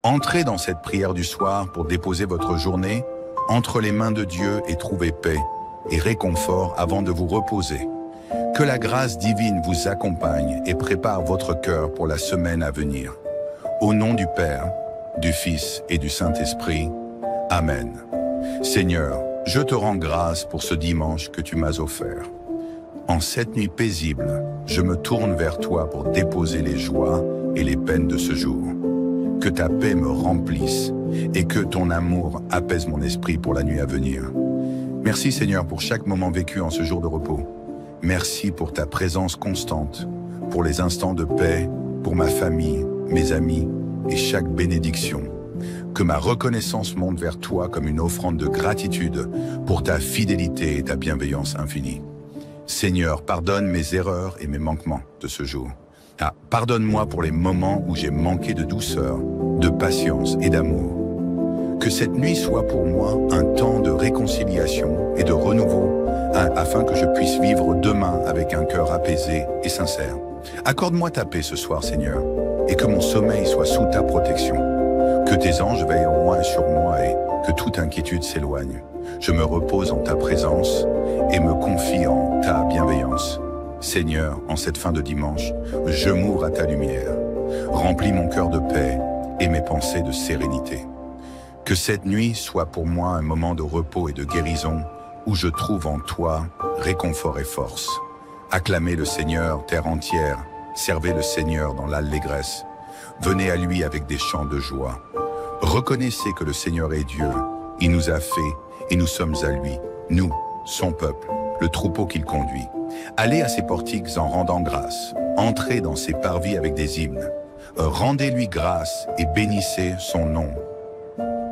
Entrez dans cette prière du soir pour déposer votre journée entre les mains de Dieu et trouver paix et réconfort avant de vous reposer. Que la grâce divine vous accompagne et prépare votre cœur pour la semaine à venir. Au nom du Père, du Fils et du Saint-Esprit. Amen. Seigneur, je te rends grâce pour ce dimanche que tu m'as offert. En cette nuit paisible, je me tourne vers toi pour déposer les joies et les peines de ce jour. Que ta paix me remplisse et que ton amour apaise mon esprit pour la nuit à venir. Merci Seigneur pour chaque moment vécu en ce jour de repos. Merci pour ta présence constante, pour les instants de paix, pour ma famille, mes amis et chaque bénédiction. Que ma reconnaissance monte vers toi comme une offrande de gratitude pour ta fidélité et ta bienveillance infinie. Seigneur, pardonne mes erreurs et mes manquements de ce jour. Pardonne-moi pour les moments où j'ai manqué de douceur, de patience et d'amour. Que cette nuit soit pour moi un temps de réconciliation et de renouveau, afin que je puisse vivre demain avec un cœur apaisé et sincère. Accorde-moi ta paix ce soir, Seigneur, et que mon sommeil soit sous ta protection. Que tes anges veillent en moi et sur moi et que toute inquiétude s'éloigne. Je me repose en ta présence et me confie en ta bienveillance. Seigneur, en cette fin de dimanche, je m'ouvre à ta lumière. Remplis mon cœur de paix et mes pensées de sérénité. Que cette nuit soit pour moi un moment de repos et de guérison où je trouve en toi réconfort et force. Acclamez le Seigneur, terre entière, servez le Seigneur dans l'allégresse. Venez à lui avec des chants de joie. Reconnaissez que le Seigneur est Dieu, il nous a fait et nous sommes à lui, nous, son peuple, le troupeau qu'il conduit. Allez à ses portiques en rendant grâce, entrez dans ses parvis avec des hymnes. Rendez-lui grâce et bénissez son nom.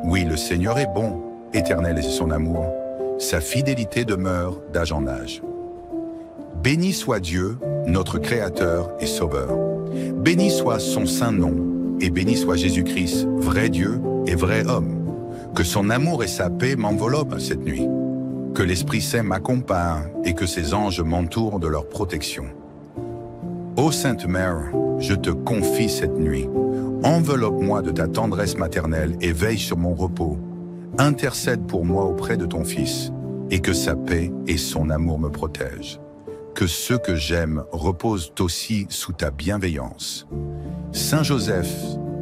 Oui, le Seigneur est bon, éternel est son amour, sa fidélité demeure d'âge en âge. Béni soit Dieu, notre Créateur et Sauveur. Béni soit son saint nom, et béni soit Jésus-Christ, vrai Dieu et vrai homme. Que son amour et sa paix m'enveloppent cette nuit. Que l'Esprit Saint m'accompagne et que ses anges m'entourent de leur protection. Ô Sainte Mère, je te confie cette nuit. Enveloppe-moi de ta tendresse maternelle et veille sur mon repos. Intercède pour moi auprès de ton Fils et que sa paix et son amour me protègent. Que ceux que j'aime reposent aussi sous ta bienveillance. Saint Joseph,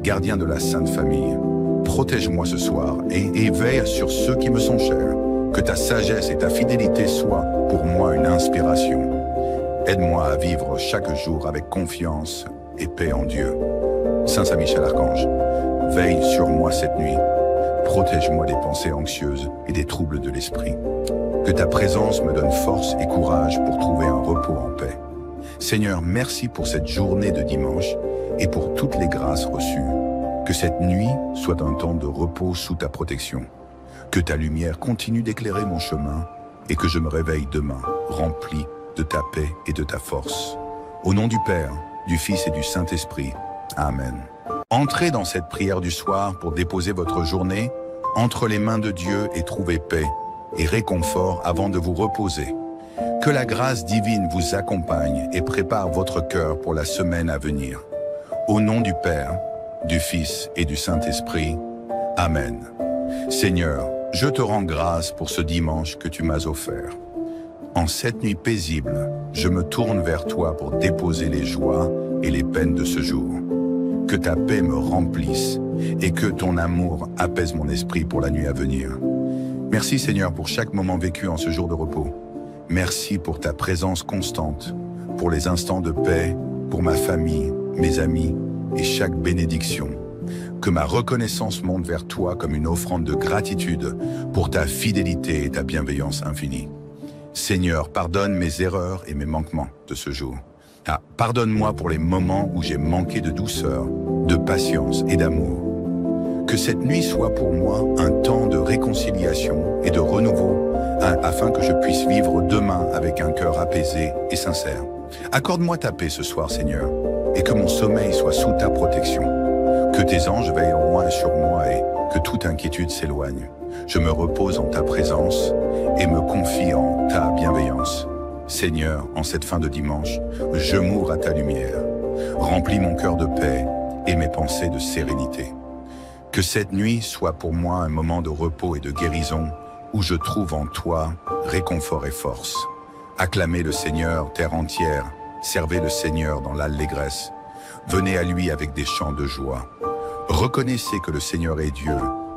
gardien de la Sainte Famille, protège-moi ce soir et veille sur ceux qui me sont chers. Que ta sagesse et ta fidélité soient pour moi une inspiration. Aide-moi à vivre chaque jour avec confiance et paix en Dieu. Saint Saint-Michel Archange, veille sur moi cette nuit. Protège-moi des pensées anxieuses et des troubles de l'esprit. Que ta présence me donne force et courage pour trouver un repos en paix. Seigneur, merci pour cette journée de dimanche et pour toutes les grâces reçues. Que cette nuit soit un temps de repos sous ta protection. Que ta lumière continue d'éclairer mon chemin et que je me réveille demain rempli de ta paix et de ta force. Au nom du Père, du Fils et du Saint-Esprit. Amen. Entrez dans cette prière du soir pour déposer votre journée entre les mains de Dieu et trouver paix et réconfort avant de vous reposer. Que la grâce divine vous accompagne et prépare votre cœur pour la semaine à venir. Au nom du Père, du Fils et du Saint-Esprit. Amen. Seigneur, je te rends grâce pour ce dimanche que tu m'as offert. En cette nuit paisible, je me tourne vers toi pour déposer les joies et les peines de ce jour. Que ta paix me remplisse et que ton amour apaise mon esprit pour la nuit à venir. Merci Seigneur pour chaque moment vécu en ce jour de repos. Merci pour ta présence constante, pour les instants de paix, pour ma famille, mes amis et chaque bénédiction. Que ma reconnaissance monte vers toi comme une offrande de gratitude pour ta fidélité et ta bienveillance infinie. Seigneur, pardonne mes erreurs et mes manquements de ce jour. Pardonne-moi pour les moments où j'ai manqué de douceur, de patience et d'amour. Que cette nuit soit pour moi un temps de réconciliation et de renouveau, afin que je puisse vivre demain avec un cœur apaisé et sincère. Accorde-moi ta paix ce soir, Seigneur, et que mon sommeil soit sous ta protection. Que tes anges veillent en moi et sur moi et que toute inquiétude s'éloigne. Je me repose en ta présence et me confie en ta bienveillance. Seigneur, en cette fin de dimanche, je m'ouvre à ta lumière. Remplis mon cœur de paix et mes pensées de sérénité. Que cette nuit soit pour moi un moment de repos et de guérison, où je trouve en toi réconfort et force. Acclamez le Seigneur, terre entière, servez le Seigneur dans l'allégresse. Venez à lui avec des chants de joie. Reconnaissez que le Seigneur est Dieu,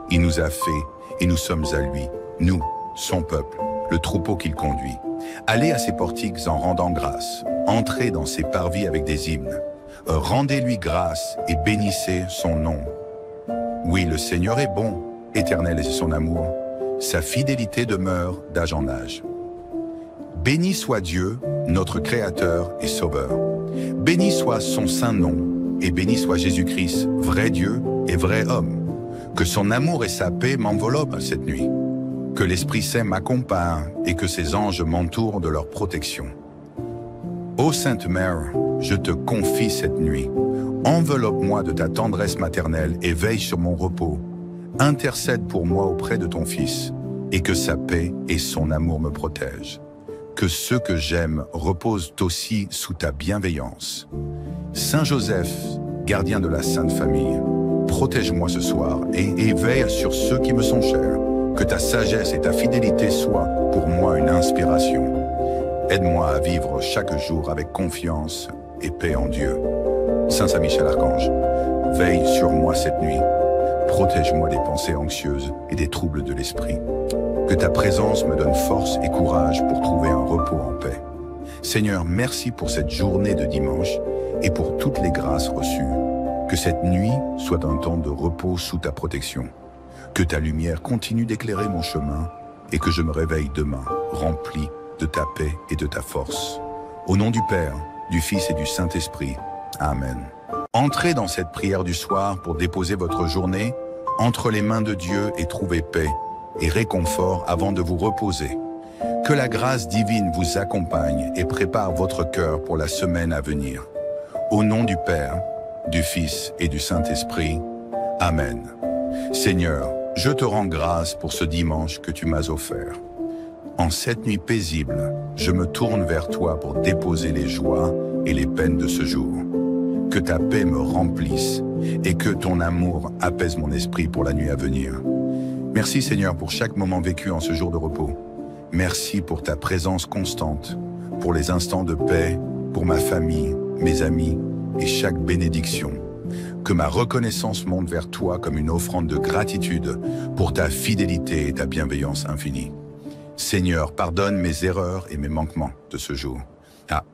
il nous a fait et nous sommes à lui, nous, son peuple, le troupeau qu'il conduit. Allez à ses portiques en rendant grâce, entrez dans ses parvis avec des hymnes. Rendez-lui grâce et bénissez son nom. Oui, le Seigneur est bon, éternel est son amour, sa fidélité demeure d'âge en âge. Béni soit Dieu, notre Créateur et Sauveur. Béni soit son saint nom, et béni soit Jésus-Christ, vrai Dieu et vrai homme. Que son amour et sa paix m'enveloppent cette nuit. Que l'Esprit Saint m'accompagne et que ses anges m'entourent de leur protection. Ô Sainte Mère, je te confie cette nuit. Enveloppe-moi de ta tendresse maternelle et veille sur mon repos. Intercède pour moi auprès de ton Fils, et que sa paix et son amour me protègent. Que ceux que j'aime reposent aussi sous ta bienveillance. Saint Joseph, gardien de la Sainte Famille, protège-moi ce soir et veille sur ceux qui me sont chers. Que ta sagesse et ta fidélité soient pour moi une inspiration. Aide-moi à vivre chaque jour avec confiance et paix en Dieu. Saint Saint-Michel Archange, veille sur moi cette nuit. Protège-moi des pensées anxieuses et des troubles de l'esprit. Que ta présence me donne force et courage pour trouver un repos en paix. Seigneur, merci pour cette journée de dimanche et pour toutes les grâces reçues. Que cette nuit soit un temps de repos sous ta protection. Que ta lumière continue d'éclairer mon chemin et que je me réveille demain rempli de ta paix et de ta force. Au nom du Père, du Fils et du Saint-Esprit. Amen. Entrez dans cette prière du soir pour déposer votre journée entre les mains de Dieu et trouver paix et réconfort avant de vous reposer. Que la grâce divine vous accompagne et prépare votre cœur pour la semaine à venir. Au nom du Père, du Fils et du Saint-Esprit. Amen. Seigneur, je te rends grâce pour ce dimanche que tu m'as offert. En cette nuit paisible, je me tourne vers toi pour déposer les joies et les peines de ce jour. Que ta paix me remplisse et que ton amour apaise mon esprit pour la nuit à venir. Merci Seigneur pour chaque moment vécu en ce jour de repos. Merci pour ta présence constante, pour les instants de paix, pour ma famille, mes amis et chaque bénédiction. Que ma reconnaissance monte vers toi comme une offrande de gratitude pour ta fidélité et ta bienveillance infinie. Seigneur, pardonne mes erreurs et mes manquements de ce jour.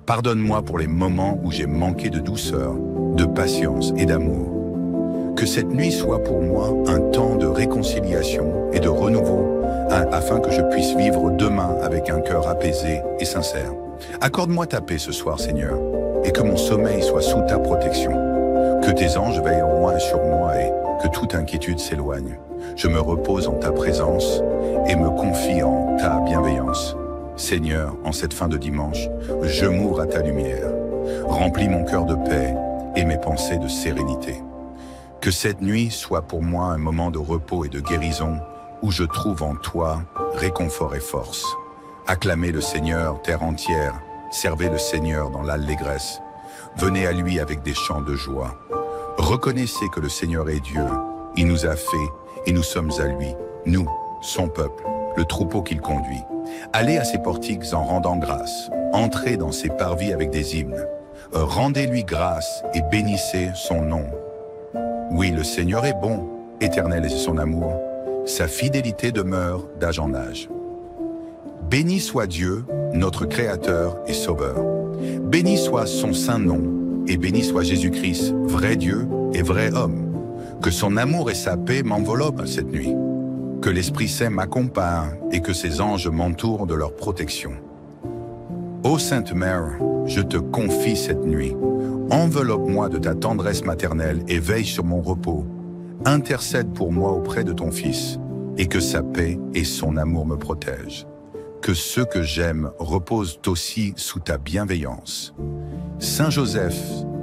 Pardonne-moi pour les moments où j'ai manqué de douceur, de patience et d'amour. Que cette nuit soit pour moi un temps de réconciliation et de renouveau, afin que je puisse vivre demain avec un cœur apaisé et sincère. Accorde-moi ta paix ce soir, Seigneur, et que mon sommeil soit sous ta protection. Que tes anges veillent en moi et sur moi et que toute inquiétude s'éloigne. Je me repose en ta présence et me confie en ta bienveillance. Seigneur, en cette fin de dimanche, je m'ouvre à ta lumière. Remplis mon cœur de paix et mes pensées de sérénité. Que cette nuit soit pour moi un moment de repos et de guérison où je trouve en toi réconfort et force. Acclamez le Seigneur, terre entière, servez le Seigneur dans l'allégresse. Venez à lui avec des chants de joie. Reconnaissez que le Seigneur est Dieu, il nous a fait et nous sommes à lui, nous, son peuple, le troupeau qu'il conduit. Allez à ses portiques en rendant grâce, entrez dans ses parvis avec des hymnes. Rendez-lui grâce et bénissez son nom. Oui, le Seigneur est bon, éternel est son amour, sa fidélité demeure d'âge en âge. Béni soit Dieu, notre Créateur et Sauveur. Béni soit son saint nom, et béni soit Jésus-Christ, vrai Dieu et vrai homme. Que son amour et sa paix m'enveloppent cette nuit. Que l'Esprit Saint m'accompagne et que ses anges m'entourent de leur protection. Ô Sainte Mère, je te confie cette nuit. Enveloppe-moi de ta tendresse maternelle et veille sur mon repos. Intercède pour moi auprès de ton Fils, et que sa paix et son amour me protègent. Que ceux que j'aime reposent aussi sous ta bienveillance. Saint Joseph,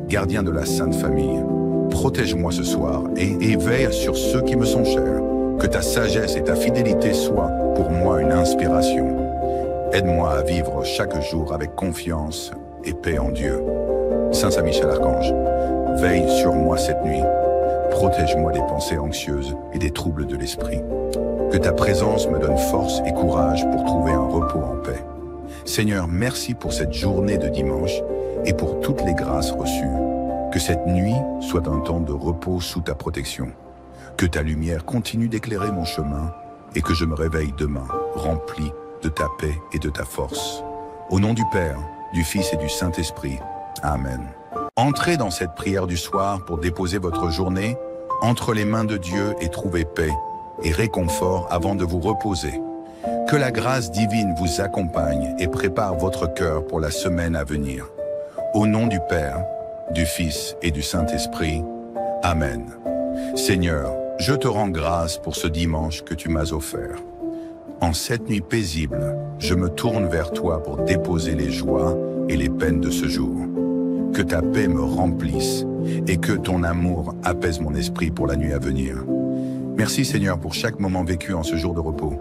gardien de la Sainte Famille, protège-moi ce soir et veille sur ceux qui me sont chers. Que ta sagesse et ta fidélité soient pour moi une inspiration. Aide-moi à vivre chaque jour avec confiance et paix en Dieu. Saint Saint-Michel Archange, veille sur moi cette nuit. Protège-moi des pensées anxieuses et des troubles de l'esprit. Que ta présence me donne force et courage pour trouver un repos en paix. Seigneur, merci pour cette journée de dimanche et pour toutes les grâces reçues. Que cette nuit soit un temps de repos sous ta protection. Que ta lumière continue d'éclairer mon chemin et que je me réveille demain rempli de ta paix et de ta force. Au nom du Père, du Fils et du Saint-Esprit. Amen. Entrez dans cette prière du soir pour déposer votre journée entre les mains de Dieu et trouver paix et réconfort avant de vous reposer. Que la grâce divine vous accompagne et prépare votre cœur pour la semaine à venir. Au nom du Père, du Fils et du Saint-Esprit. Amen. Seigneur, je te rends grâce pour ce dimanche que tu m'as offert. En cette nuit paisible, je me tourne vers toi pour déposer les joies et les peines de ce jour. Que ta paix me remplisse et que ton amour apaise mon esprit pour la nuit à venir. Merci Seigneur pour chaque moment vécu en ce jour de repos.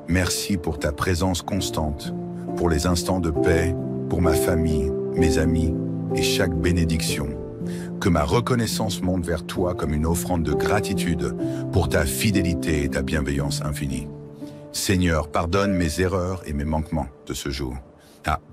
Merci pour ta présence constante, pour les instants de paix, pour ma famille, mes amis et chaque bénédiction. Que ma reconnaissance monte vers toi comme une offrande de gratitude pour ta fidélité et ta bienveillance infinie. Seigneur, pardonne mes erreurs et mes manquements de ce jour.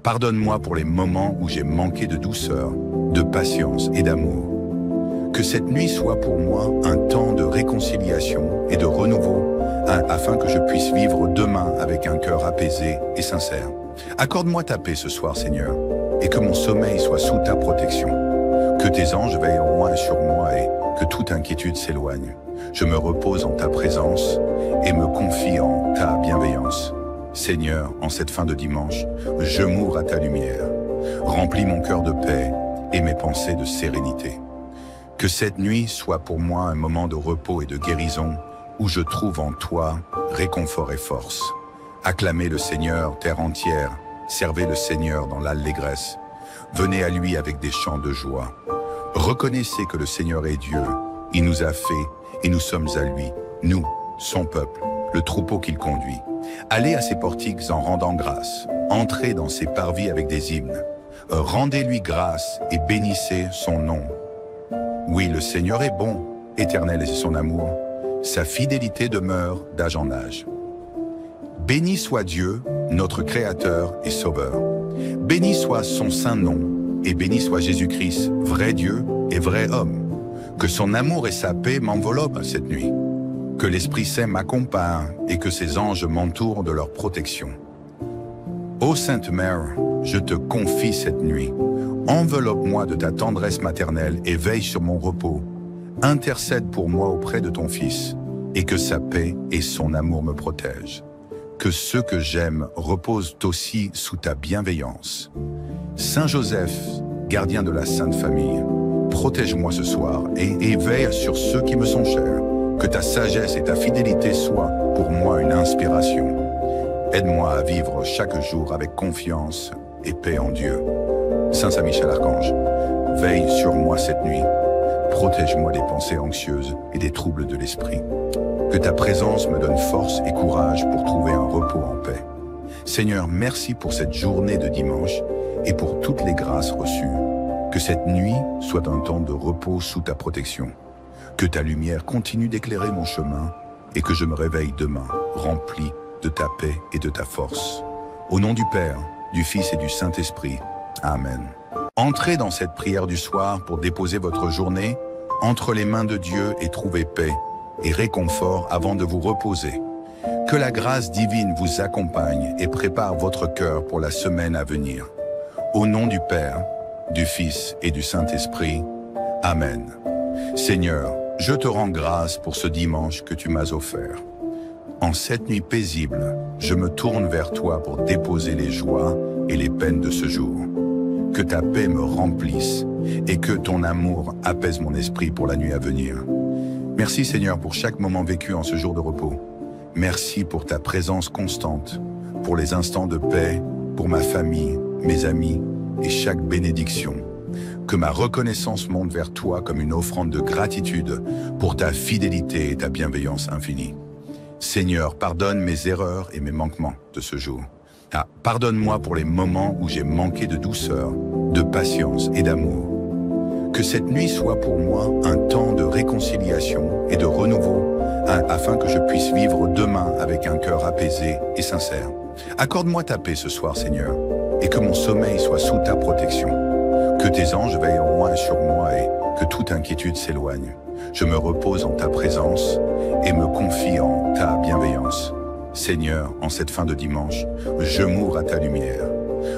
Pardonne-moi pour les moments où j'ai manqué de douceur, de patience et d'amour. Que cette nuit soit pour moi un temps de réconciliation et de renouveau, afin que je puisse vivre demain avec un cœur apaisé et sincère. Accorde-moi ta paix ce soir, Seigneur, et que mon sommeil soit sous ta protection. Que tes anges veillent en moi et sur moi et que toute inquiétude s'éloigne. Je me repose en ta présence et me confie en ta bienveillance. Seigneur, en cette fin de dimanche, je m'ouvre à ta lumière. Remplis mon cœur de paix et mes pensées de sérénité. Que cette nuit soit pour moi un moment de repos et de guérison où je trouve en toi réconfort et force. Acclamez le Seigneur, terre entière, servez le Seigneur dans l'allégresse. Venez à lui avec des chants de joie. Reconnaissez que le Seigneur est Dieu, il nous a fait et nous sommes à lui, nous, son peuple, le troupeau qu'il conduit. Allez à ses portiques en rendant grâce, entrez dans ses parvis avec des hymnes. Rendez-lui grâce et bénissez son nom. Oui, le Seigneur est bon, éternel est son amour, sa fidélité demeure d'âge en âge. Béni soit Dieu, notre Créateur et Sauveur. Béni soit son saint nom, et béni soit Jésus-Christ, vrai Dieu et vrai homme. Que son amour et sa paix m'enveloppent cette nuit. Que l'Esprit Saint m'accompagne et que ses anges m'entourent de leur protection. Ô Sainte Mère, je te confie cette nuit. Enveloppe-moi de ta tendresse maternelle et veille sur mon repos. Intercède pour moi auprès de ton Fils, et que sa paix et son amour me protègent. Que ceux que j'aime reposent aussi sous ta bienveillance. Saint Joseph, gardien de la Sainte Famille, protège-moi ce soir et veille sur ceux qui me sont chers. Que ta sagesse et ta fidélité soient pour moi une inspiration. Aide-moi à vivre chaque jour avec confiance et paix en Dieu. Saint Saint-Michel Archange, veille sur moi cette nuit. Protège-moi des pensées anxieuses et des troubles de l'esprit. Que ta présence me donne force et courage pour trouver un repos en paix. Seigneur, merci pour cette journée de dimanche et pour toutes les grâces reçues. Que cette nuit soit un temps de repos sous ta protection. Que ta lumière continue d'éclairer mon chemin et que je me réveille demain rempli de ta paix et de ta force. Au nom du Père, du Fils et du Saint-Esprit. Amen. Entrez dans cette prière du soir pour déposer votre journée entre les mains de Dieu et trouver paix et réconfort avant de vous reposer. Que la grâce divine vous accompagne et prépare votre cœur pour la semaine à venir. Au nom du Père, du Fils et du Saint-Esprit. Amen. Seigneur, je te rends grâce pour ce dimanche que tu m'as offert. En cette nuit paisible, je me tourne vers toi pour déposer les joies et les peines de ce jour. Que ta paix me remplisse et que ton amour apaise mon esprit pour la nuit à venir. Merci Seigneur pour chaque moment vécu en ce jour de repos. Merci pour ta présence constante, pour les instants de paix, pour ma famille, mes amis et chaque bénédiction. Que ma reconnaissance monte vers toi comme une offrande de gratitude pour ta fidélité et ta bienveillance infinie. Seigneur, pardonne mes erreurs et mes manquements de ce jour. Pardonne-moi pour les moments où j'ai manqué de douceur, de patience et d'amour. Que cette nuit soit pour moi un temps de réconciliation et de renouveau, afin que je puisse vivre demain avec un cœur apaisé et sincère. Accorde-moi ta paix ce soir, Seigneur, et que mon sommeil soit sous ta protection. Que tes anges veillent en moi et sur moi et que toute inquiétude s'éloigne. Je me repose en ta présence et me confie en ta bienveillance. Seigneur, en cette fin de dimanche, je m'ouvre à ta lumière.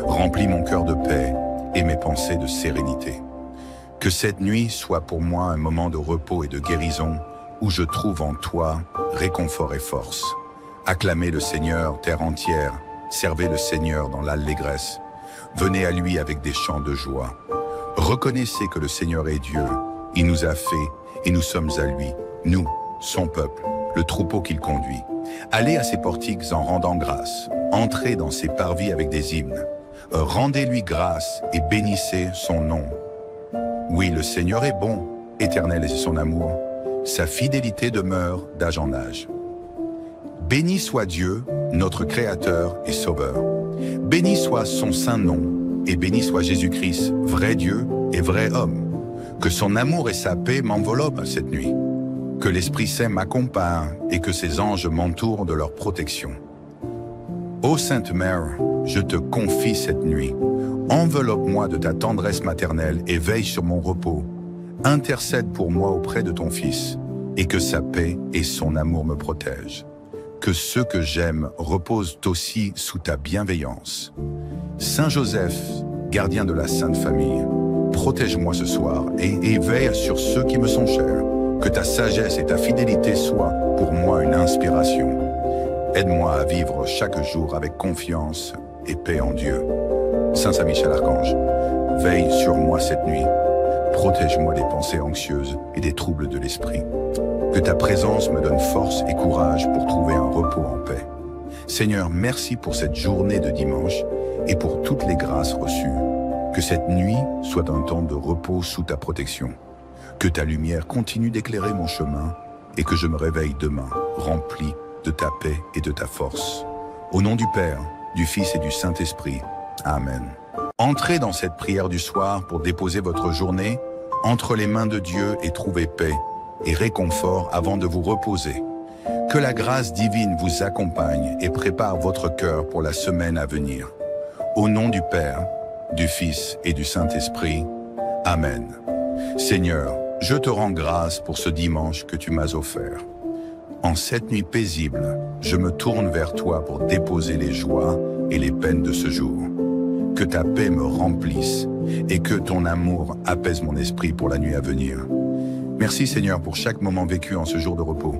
Remplis mon cœur de paix et mes pensées de sérénité. Que cette nuit soit pour moi un moment de repos et de guérison où je trouve en toi réconfort et force. Acclamez le Seigneur, terre entière, servez le Seigneur dans l'allégresse. Venez à lui avec des chants de joie. Reconnaissez que le Seigneur est Dieu, il nous a fait et nous sommes à lui, nous, son peuple, le troupeau qu'il conduit. Allez à ses portiques en rendant grâce, entrez dans ses parvis avec des hymnes. Rendez-lui grâce et bénissez son nom. Oui, le Seigneur est bon, éternel est son amour, sa fidélité demeure d'âge en âge. Béni soit Dieu, notre Créateur et Sauveur. Béni soit son saint nom, et béni soit Jésus-Christ, vrai Dieu et vrai homme. Que son amour et sa paix m'enveloppent cette nuit. Que l'Esprit Saint m'accompagne et que ses anges m'entourent de leur protection. Ô Sainte Mère, je te confie cette nuit. Enveloppe-moi de ta tendresse maternelle et veille sur mon repos. Intercède pour moi auprès de ton Fils, et que sa paix et son amour me protègent. Que ceux que j'aime reposent aussi sous ta bienveillance. Saint Joseph, gardien de la Sainte Famille, protège-moi ce soir et veille sur ceux qui me sont chers. Que ta sagesse et ta fidélité soient pour moi une inspiration. Aide-moi à vivre chaque jour avec confiance et paix en Dieu. Saint Saint-Michel Archange, veille sur moi cette nuit. Protège-moi des pensées anxieuses et des troubles de l'esprit. Que ta présence me donne force et courage pour trouver un repos en paix. Seigneur, merci pour cette journée de dimanche et pour toutes les grâces reçues. Que cette nuit soit un temps de repos sous ta protection. Que ta lumière continue d'éclairer mon chemin et que je me réveille demain rempli de ta paix et de ta force. Au nom du Père, du Fils et du Saint-Esprit. Amen. Entrez dans cette prière du soir pour déposer votre journée entre les mains de Dieu et trouver paix et réconfort avant de vous reposer. Que la grâce divine vous accompagne et prépare votre cœur pour la semaine à venir. Au nom du Père, du Fils et du Saint-Esprit. Amen. Seigneur, je te rends grâce pour ce dimanche que tu m'as offert. En cette nuit paisible, je me tourne vers toi pour déposer les joies et les peines de ce jour. Que ta paix me remplisse et que ton amour apaise mon esprit pour la nuit à venir. Merci Seigneur pour chaque moment vécu en ce jour de repos.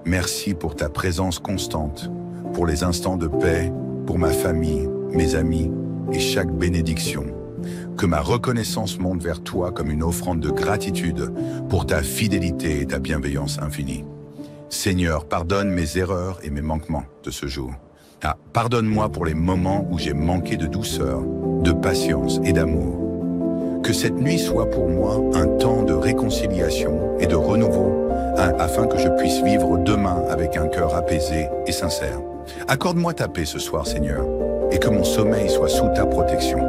Merci pour ta présence constante, pour les instants de paix, pour ma famille, mes amis et chaque bénédiction. Que ma reconnaissance monte vers toi comme une offrande de gratitude pour ta fidélité et ta bienveillance infinie. Seigneur, pardonne mes erreurs et mes manquements de ce jour. Pardonne-moi pour les moments où j'ai manqué de douceur, de patience et d'amour. Que cette nuit soit pour moi un temps de réconciliation et de renouveau, afin que je puisse vivre demain avec un cœur apaisé et sincère. Accorde-moi ta paix ce soir, Seigneur, et que mon sommeil soit sous ta protection.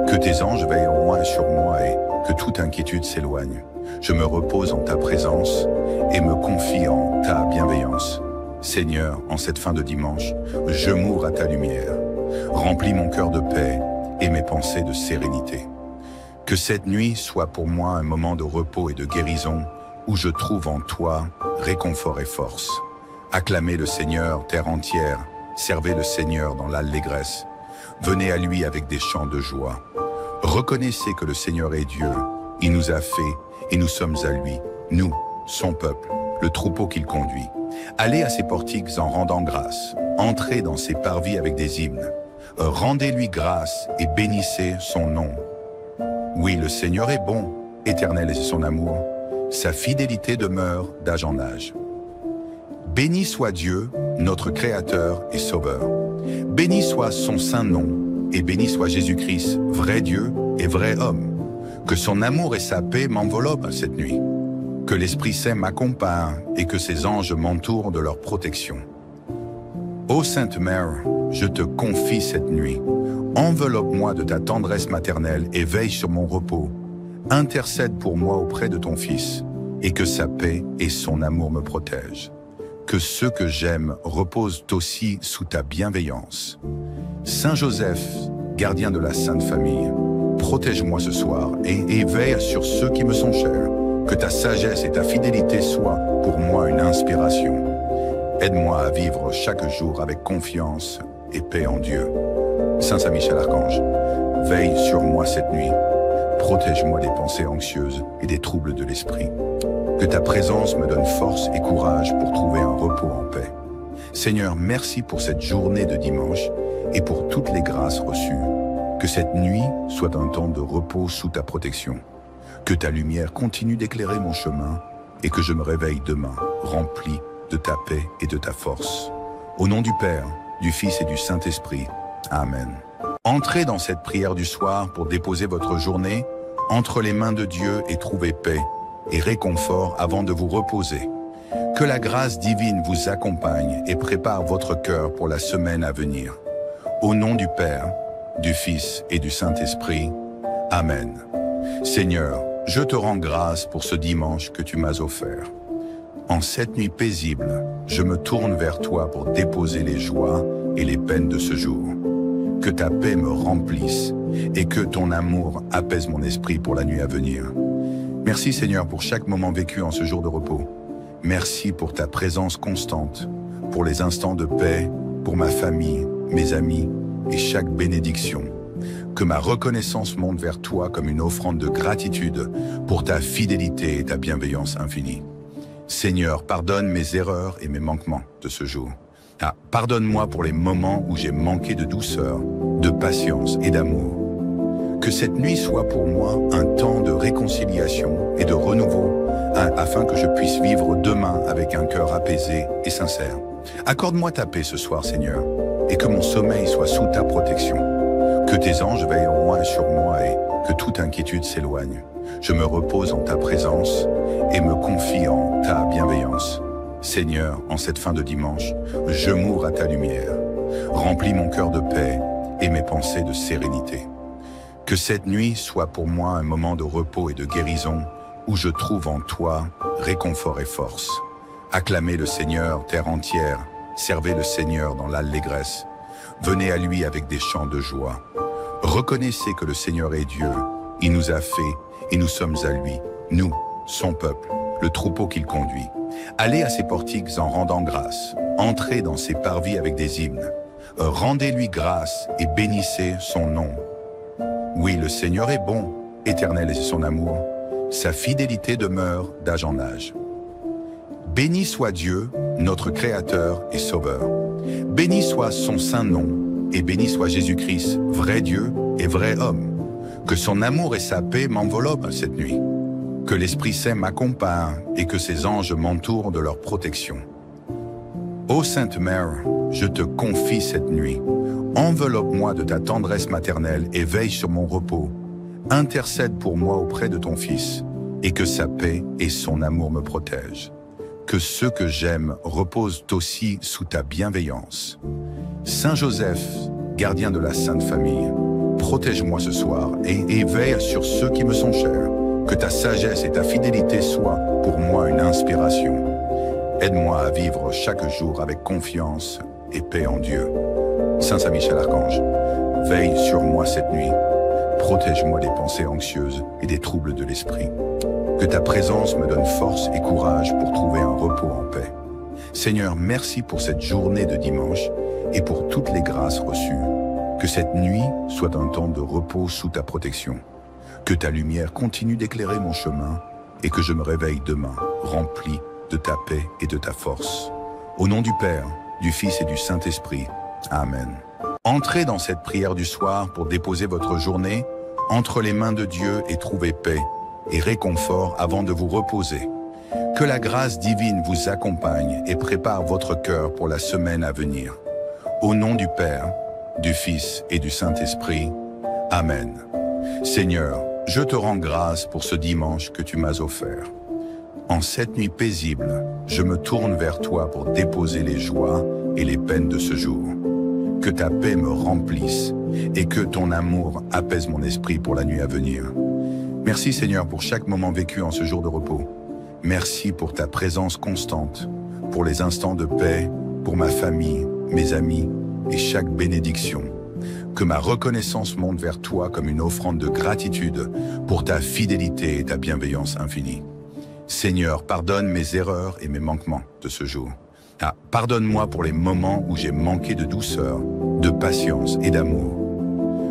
Que tes anges veillent en moi et sur moi et que toute inquiétude s'éloigne. Je me repose en ta présence et me confie en ta bienveillance. Seigneur, en cette fin de dimanche, je m'ouvre à ta lumière. Remplis mon cœur de paix et mes pensées de sérénité. Que cette nuit soit pour moi un moment de repos et de guérison où je trouve en toi réconfort et force. Acclamez le Seigneur, terre entière, servez le Seigneur dans l'allégresse. Venez à lui avec des chants de joie. Reconnaissez que le Seigneur est Dieu, il nous a fait et nous sommes à lui, nous, son peuple, le troupeau qu'il conduit. Allez à ses portiques en rendant grâce, entrez dans ses parvis avec des hymnes. Rendez-lui grâce et bénissez son nom. Oui, le Seigneur est bon, éternel est son amour, sa fidélité demeure d'âge en âge. Béni soit Dieu, notre Créateur et Sauveur. Béni soit son saint nom, et béni soit Jésus-Christ, vrai Dieu et vrai homme. Que son amour et sa paix m'enveloppent cette nuit. Que l'Esprit Saint m'accompagne et que ses anges m'entourent de leur protection. Ô Sainte Mère, je te confie cette nuit. Enveloppe-moi de ta tendresse maternelle et veille sur mon repos. Intercède pour moi auprès de ton Fils, et que sa paix et son amour me protègent. Que ceux que j'aime reposent aussi sous ta bienveillance. Saint Joseph, gardien de la Sainte Famille, protège-moi ce soir et veille sur ceux qui me sont chers. Que ta sagesse et ta fidélité soient pour moi une inspiration. Aide-moi à vivre chaque jour avec confiance et paix en Dieu. Saint Saint-Michel Archange, veille sur moi cette nuit. Protège-moi des pensées anxieuses et des troubles de l'esprit. Que ta présence me donne force et courage pour trouver un repos en paix. Seigneur, merci pour cette journée de dimanche et pour toutes les grâces reçues. Que cette nuit soit un temps de repos sous ta protection. Que ta lumière continue d'éclairer mon chemin et que je me réveille demain rempli de ta paix et de ta force. Au nom du Père, du Fils et du Saint-Esprit. Amen. Entrez dans cette prière du soir pour déposer votre journée entre les mains de Dieu et trouver paix et réconfort avant de vous reposer. Que la grâce divine vous accompagne et prépare votre cœur pour la semaine à venir. Au nom du Père, du Fils et du Saint-Esprit. Amen. Seigneur, je te rends grâce pour ce dimanche que tu m'as offert. En cette nuit paisible, je me tourne vers toi pour déposer les joies et les peines de ce jour. Que ta paix me remplisse et que ton amour apaise mon esprit pour la nuit à venir. Merci Seigneur pour chaque moment vécu en ce jour de repos. Merci pour ta présence constante, pour les instants de paix, pour ma famille, mes amis et chaque bénédiction. Que ma reconnaissance monte vers toi comme une offrande de gratitude pour ta fidélité et ta bienveillance infinie. Seigneur, pardonne mes erreurs et mes manquements de ce jour. Pardonne-moi pour les moments où j'ai manqué de douceur, de patience et d'amour. Que cette nuit soit pour moi un temps de réconciliation et de renouveau, afin que je puisse vivre demain avec un cœur apaisé et sincère. Accorde-moi ta paix ce soir, Seigneur, et que mon sommeil soit sous ta protection. Que tes anges veillent en moi et sur moi et que toute inquiétude s'éloigne. Je me repose en ta présence et me confie en ta bienveillance. Seigneur, en cette fin de dimanche, je mourre à ta lumière. Remplis mon cœur de paix et mes pensées de sérénité. Que cette nuit soit pour moi un moment de repos et de guérison où je trouve en toi réconfort et force. Acclamez le Seigneur, terre entière, servez le Seigneur dans l'allégresse. Venez à lui avec des chants de joie. Reconnaissez que le Seigneur est Dieu, il nous a fait et nous sommes à lui, nous, son peuple, le troupeau qu'il conduit. Allez à ses portiques en rendant grâce, entrez dans ses parvis avec des hymnes. Rendez-lui grâce et bénissez son nom. Oui, le Seigneur est bon, éternel est son amour, sa fidélité demeure d'âge en âge. Béni soit Dieu, notre Créateur et Sauveur. Béni soit son saint nom, et béni soit Jésus-Christ, vrai Dieu et vrai homme. Que son amour et sa paix m'enveloppent cette nuit. Que l'Esprit Saint m'accompagne et que ses anges m'entourent de leur protection. Ô Sainte Mère, je te confie cette nuit. Enveloppe-moi de ta tendresse maternelle et veille sur mon repos. Intercède pour moi auprès de ton Fils, et que sa paix et son amour me protègent. Que ceux que j'aime reposent aussi sous ta bienveillance. Saint Joseph, gardien de la Sainte Famille, protège-moi ce soir et veille sur ceux qui me sont chers. Que ta sagesse et ta fidélité soient pour moi une inspiration. Aide-moi à vivre chaque jour avec confiance et paix en Dieu. Saint Saint-Michel Archange, veille sur moi cette nuit. Protège-moi des pensées anxieuses et des troubles de l'esprit. Que ta présence me donne force et courage pour trouver un repos en paix. Seigneur, merci pour cette journée de dimanche et pour toutes les grâces reçues. Que cette nuit soit un temps de repos sous ta protection. Que ta lumière continue d'éclairer mon chemin et que je me réveille demain rempli de ta paix et de ta force. Au nom du Père, du Fils et du Saint-Esprit. Amen. Entrez dans cette prière du soir pour déposer votre journée entre les mains de Dieu et trouver paix et réconfort avant de vous reposer. Que la grâce divine vous accompagne et prépare votre cœur pour la semaine à venir. Au nom du Père, du Fils et du Saint-Esprit. Amen. Seigneur, je te rends grâce pour ce dimanche que tu m'as offert. En cette nuit paisible, je me tourne vers toi pour déposer les joies et les peines de ce jour. Que ta paix me remplisse et que ton amour apaise mon esprit pour la nuit à venir. Merci Seigneur pour chaque moment vécu en ce jour de repos. Merci pour ta présence constante, pour les instants de paix, pour ma famille, mes amis et chaque bénédiction. Que ma reconnaissance monte vers toi comme une offrande de gratitude pour ta fidélité et ta bienveillance infinie. Seigneur, pardonne mes erreurs et mes manquements de ce jour. Pardonne-moi pour les moments où j'ai manqué de douceur, de patience et d'amour.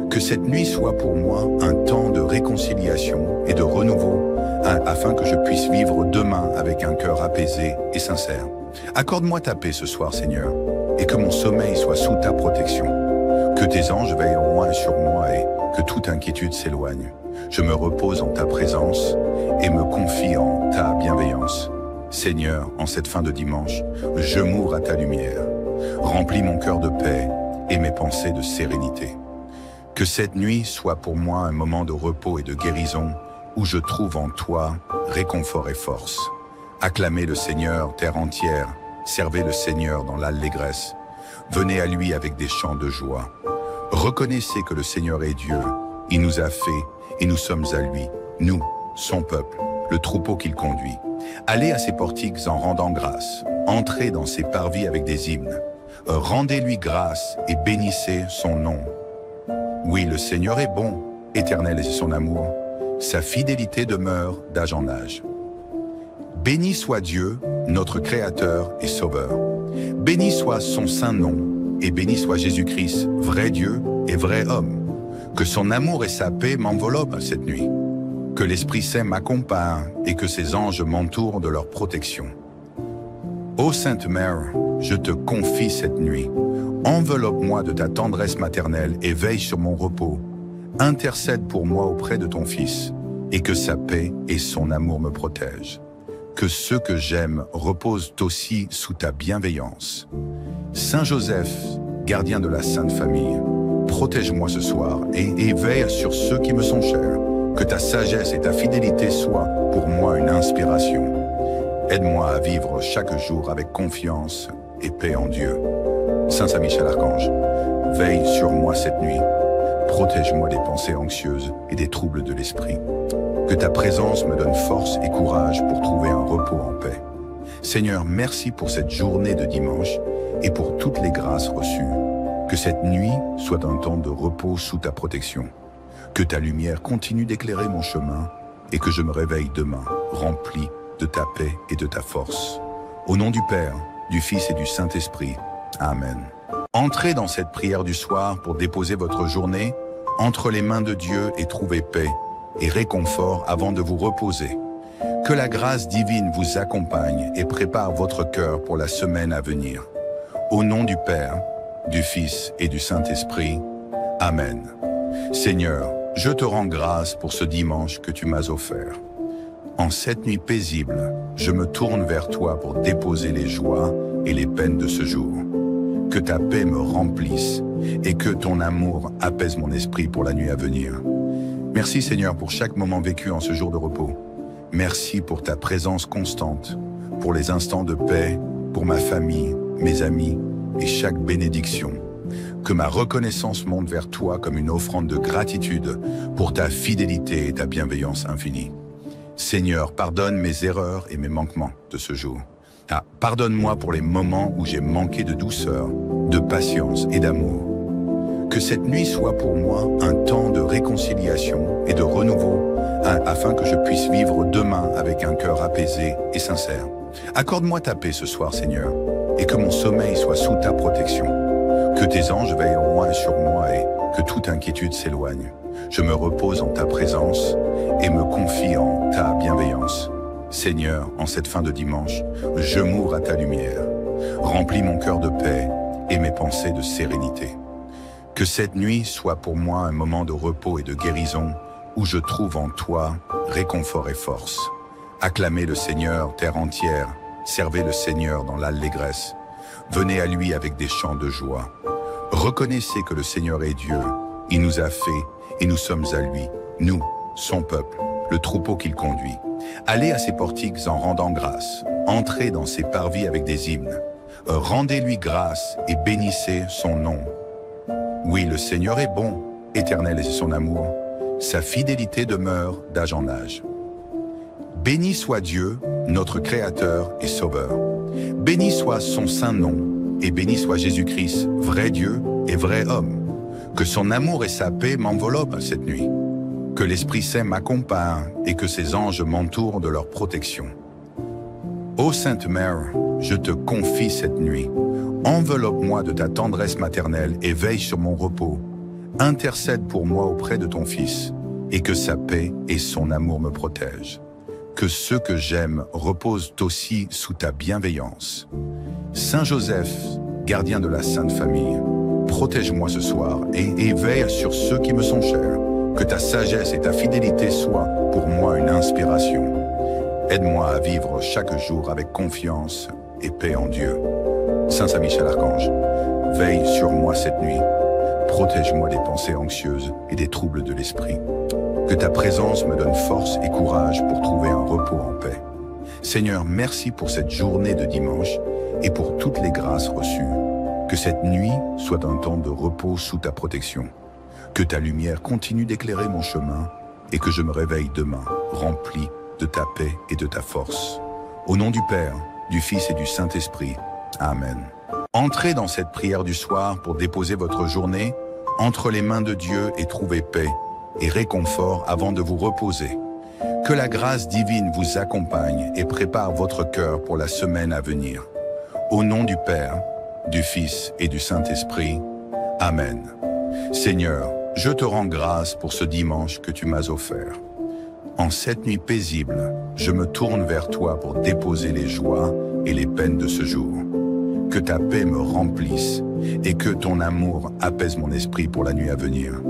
Que cette nuit soit pour moi un temps de réconciliation et de renouveau, afin que je puisse vivre demain avec un cœur apaisé et sincère. Accorde-moi ta paix ce soir, Seigneur, et que mon sommeil soit sous ta protection. Que tes anges veillent en moi et sur moi et que toute inquiétude s'éloigne. Je me repose en ta présence et me confie en ta bienveillance. Seigneur, en cette fin de dimanche, je m'ouvre à ta lumière. Remplis mon cœur de paix et mes pensées de sérénité. Que cette nuit soit pour moi un moment de repos et de guérison où je trouve en toi réconfort et force. Acclamez le Seigneur, terre entière, servez le Seigneur dans l'allégresse. Venez à lui avec des chants de joie. Reconnaissez que le Seigneur est Dieu, il nous a fait et nous sommes à lui, nous, son peuple, le troupeau qu'il conduit. Allez à ses portiques en rendant grâce, entrez dans ses parvis avec des hymnes. Rendez-lui grâce et bénissez son nom. Oui, le Seigneur est bon, éternel est son amour, sa fidélité demeure d'âge en âge. Béni soit Dieu, notre Créateur et Sauveur. Béni soit son saint nom, et béni soit Jésus-Christ, vrai Dieu et vrai homme. Que son amour et sa paix m'enveloppent cette nuit. Que l'Esprit Saint m'accompagne et que ses anges m'entourent de leur protection. Ô Sainte Mère, je te confie cette nuit. Enveloppe-moi de ta tendresse maternelle et veille sur mon repos. Intercède pour moi auprès de ton Fils, et que sa paix et son amour me protègent. Que ceux que j'aime reposent aussi sous ta bienveillance. Saint Joseph, gardien de la Sainte Famille, protège-moi ce soir et veille sur ceux qui me sont chers. Que ta sagesse et ta fidélité soient pour moi une inspiration. Aide-moi à vivre chaque jour avec confiance et paix en Dieu. Saint Saint-Michel Archange, veille sur moi cette nuit. Protège-moi des pensées anxieuses et des troubles de l'esprit. Que ta présence me donne force et courage pour trouver un repos en paix. Seigneur, merci pour cette journée de dimanche et pour toutes les grâces reçues. Que cette nuit soit un temps de repos sous ta protection. Que ta lumière continue d'éclairer mon chemin et que je me réveille demain rempli de ta paix et de ta force. Au nom du Père, du Fils et du Saint-Esprit. Amen. Entrez dans cette prière du soir pour déposer votre journée entre les mains de Dieu et trouver paix et réconfort avant de vous reposer. Que la grâce divine vous accompagne et prépare votre cœur pour la semaine à venir. Au nom du Père, du Fils et du Saint-Esprit. Amen. Seigneur, je te rends grâce pour ce dimanche que tu m'as offert. En cette nuit paisible, je me tourne vers toi pour déposer les joies et les peines de ce jour. Que ta paix me remplisse et que ton amour apaise mon esprit pour la nuit à venir. Merci Seigneur pour chaque moment vécu en ce jour de repos. Merci pour ta présence constante, pour les instants de paix, pour ma famille, mes amis et chaque bénédiction. Que ma reconnaissance monte vers toi comme une offrande de gratitude pour ta fidélité et ta bienveillance infinie. Seigneur, pardonne mes erreurs et mes manquements de ce jour. Pardonne-moi pour les moments où j'ai manqué de douceur, de patience et d'amour. Que cette nuit soit pour moi un temps de réconciliation et de renouveau, afin que je puisse vivre demain avec un cœur apaisé et sincère. Accorde-moi ta paix ce soir, Seigneur, et que mon sommeil soit sous ta protection. Que tes anges veillent en moi et sur moi et que toute inquiétude s'éloigne. Je me repose en ta présence et me confie en ta bienveillance. Seigneur, en cette fin de dimanche, je m'ouvre à ta lumière. Remplis mon cœur de paix et mes pensées de sérénité. Que cette nuit soit pour moi un moment de repos et de guérison où je trouve en toi réconfort et force. Acclamez le Seigneur, terre entière, servez le Seigneur dans l'allégresse. Venez à lui avec des chants de joie. Reconnaissez que le Seigneur est Dieu, il nous a fait et nous sommes à lui, nous, son peuple, le troupeau qu'il conduit. Allez à ses portiques en rendant grâce, entrez dans ses parvis avec des hymnes. Rendez-lui grâce et bénissez son nom. Oui, le Seigneur est bon, éternel est son amour, sa fidélité demeure d'âge en âge. Béni soit Dieu, notre Créateur et Sauveur. Béni soit son saint nom, et béni soit Jésus-Christ, vrai Dieu et vrai homme. Que son amour et sa paix m'enveloppent cette nuit. Que l'Esprit Saint m'accompagne et que ses anges m'entourent de leur protection. Ô Sainte Mère, je te confie cette nuit. Enveloppe-moi de ta tendresse maternelle et veille sur mon repos. Intercède pour moi auprès de ton Fils, et que sa paix et son amour me protègent. Que ceux que j'aime reposent aussi sous ta bienveillance. Saint Joseph, gardien de la Sainte Famille, protège-moi ce soir et veille sur ceux qui me sont chers. Que ta sagesse et ta fidélité soient pour moi une inspiration. Aide-moi à vivre chaque jour avec confiance et paix en Dieu. Saint Saint-Michel Archange, veille sur moi cette nuit. Protège-moi des pensées anxieuses et des troubles de l'esprit. Que ta présence me donne force et courage pour trouver un repos en paix. Seigneur, merci pour cette journée de dimanche et pour toutes les grâces reçues. Que cette nuit soit un temps de repos sous ta protection. Que ta lumière continue d'éclairer mon chemin et que je me réveille demain rempli de ta paix et de ta force. Au nom du Père, du Fils et du Saint-Esprit. Amen. Entrez dans cette prière du soir pour déposer votre journée entre les mains de Dieu et trouver paix et réconfort avant de vous reposer. Que la grâce divine vous accompagne et prépare votre cœur pour la semaine à venir. Au nom du Père, du Fils et du Saint-Esprit. Amen. Seigneur, je te rends grâce pour ce dimanche que tu m'as offert. En cette nuit paisible, je me tourne vers toi pour déposer les joies et les peines de ce jour. Que ta paix me remplisse et que ton amour apaise mon esprit pour la nuit à venir.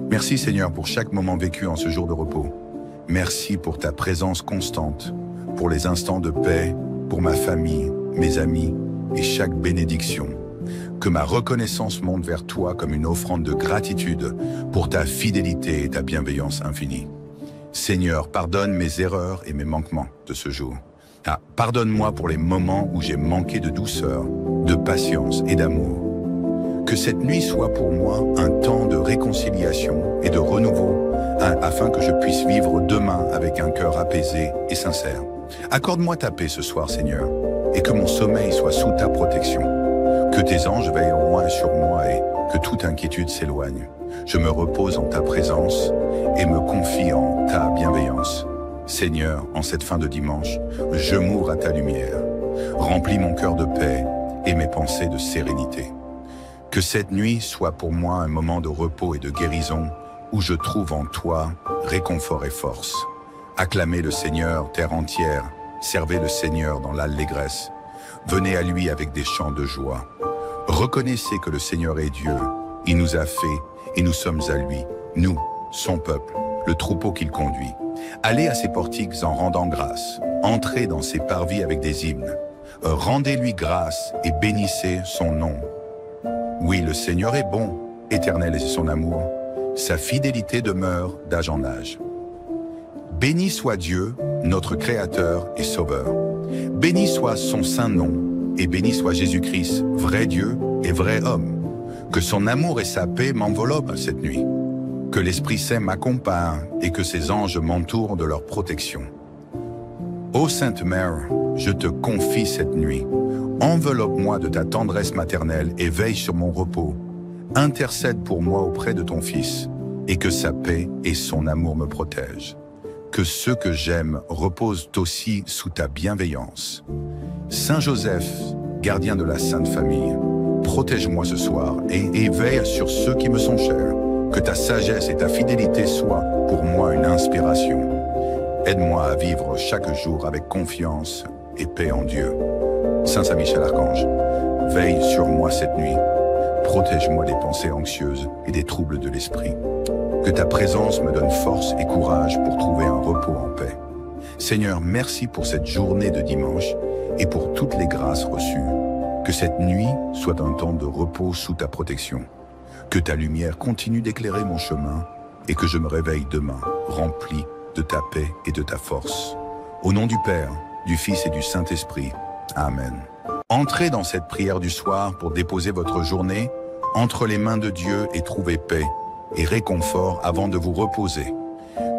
Merci Seigneur pour chaque moment vécu en ce jour de repos. Merci pour ta présence constante, pour les instants de paix, pour ma famille, mes amis et chaque bénédiction. Que ma reconnaissance monte vers toi comme une offrande de gratitude pour ta fidélité et ta bienveillance infinie. Seigneur, pardonne mes erreurs et mes manquements de ce jour. Pardonne-moi pour les moments où j'ai manqué de douceur, de patience et d'amour. Que cette nuit soit pour moi un temps de réconciliation et de renouveau, afin que je puisse vivre demain avec un cœur apaisé et sincère. Accorde-moi ta paix ce soir, Seigneur, et que mon sommeil soit sous ta protection. Que tes anges veillent au loin sur moi et que toute inquiétude s'éloigne. Je me repose en ta présence et me confie en ta bienveillance. Seigneur, en cette fin de dimanche, je m'ouvre à ta lumière. Remplis mon cœur de paix et mes pensées de sérénité. Que cette nuit soit pour moi un moment de repos et de guérison où je trouve en toi réconfort et force. Acclamez le Seigneur, terre entière, servez le Seigneur dans l'allégresse. Venez à lui avec des chants de joie. Reconnaissez que le Seigneur est Dieu, il nous a fait et nous sommes à lui, nous, son peuple, le troupeau qu'il conduit. Allez à ses portiques en rendant grâce, entrez dans ses parvis avec des hymnes. Rendez-lui grâce et bénissez son nom. Oui, le Seigneur est bon, éternel est son amour, sa fidélité demeure d'âge en âge. Béni soit Dieu, notre Créateur et Sauveur. Béni soit son saint nom, et béni soit Jésus-Christ, vrai Dieu et vrai homme. Que son amour et sa paix m'enveloppent cette nuit. Que l'Esprit Saint m'accompagne et que ses anges m'entourent de leur protection. Ô Sainte Mère, je te confie cette nuit. Enveloppe-moi de ta tendresse maternelle et veille sur mon repos. Intercède pour moi auprès de ton Fils, et que sa paix et son amour me protègent. Que ceux que j'aime reposent aussi sous ta bienveillance. Saint Joseph, gardien de la Sainte Famille, protège-moi ce soir et veille sur ceux qui me sont chers. Que ta sagesse et ta fidélité soient pour moi une inspiration. Aide-moi à vivre chaque jour avec confiance et paix en Dieu. Saint Saint-Michel Archange, veille sur moi cette nuit. Protège-moi des pensées anxieuses et des troubles de l'esprit. Que ta présence me donne force et courage pour trouver un repos en paix. Seigneur, merci pour cette journée de dimanche et pour toutes les grâces reçues. Que cette nuit soit un temps de repos sous ta protection. Que ta lumière continue d'éclairer mon chemin et que je me réveille demain rempli de ta paix et de ta force. Au nom du Père, du Fils et du Saint-Esprit. Amen. Entrez dans cette prière du soir pour déposer votre journée entre les mains de Dieu et trouver paix et réconfort avant de vous reposer.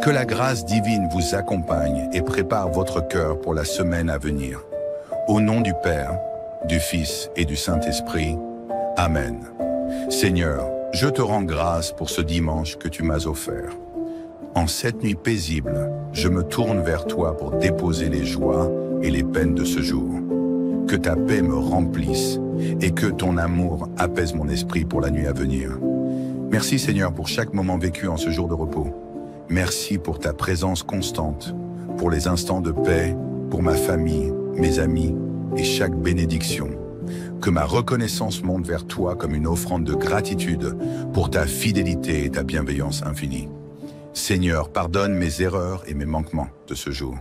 Que la grâce divine vous accompagne et prépare votre cœur pour la semaine à venir. Au nom du Père, du Fils et du Saint-Esprit. Amen. Seigneur, je te rends grâce pour ce dimanche que tu m'as offert. En cette nuit paisible, je me tourne vers toi pour déposer les joies et les peines de ce jour. Que ta paix me remplisse et que ton amour apaise mon esprit pour la nuit à venir. Merci Seigneur pour chaque moment vécu en ce jour de repos. Merci pour ta présence constante, pour les instants de paix, pour ma famille, mes amis et chaque bénédiction. Que ma reconnaissance monte vers toi comme une offrande de gratitude pour ta fidélité et ta bienveillance infinie. Seigneur, pardonne mes erreurs et mes manquements de ce jour.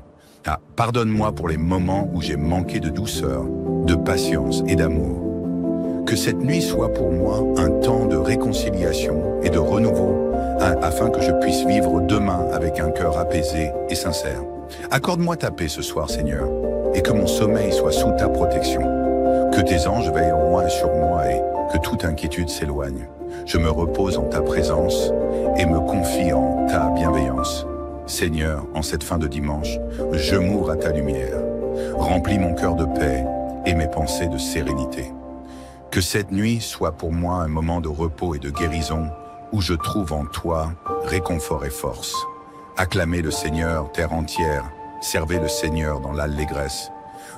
Pardonne-moi pour les moments où j'ai manqué de douceur, de patience et d'amour. Que cette nuit soit pour moi un temps de réconciliation et de renouveau, afin que je puisse vivre demain avec un cœur apaisé et sincère. Accorde-moi ta paix ce soir, Seigneur, et que mon sommeil soit sous ta protection. Que tes anges veillent en moi et sur moi et que toute inquiétude s'éloigne. Je me repose en ta présence et me confie en ta bienveillance. Seigneur, en cette fin de dimanche, je m'ouvre à ta lumière. Remplis mon cœur de paix et mes pensées de sérénité. Que cette nuit soit pour moi un moment de repos et de guérison où je trouve en toi réconfort et force. Acclamez le Seigneur, terre entière, servez le Seigneur dans l'allégresse.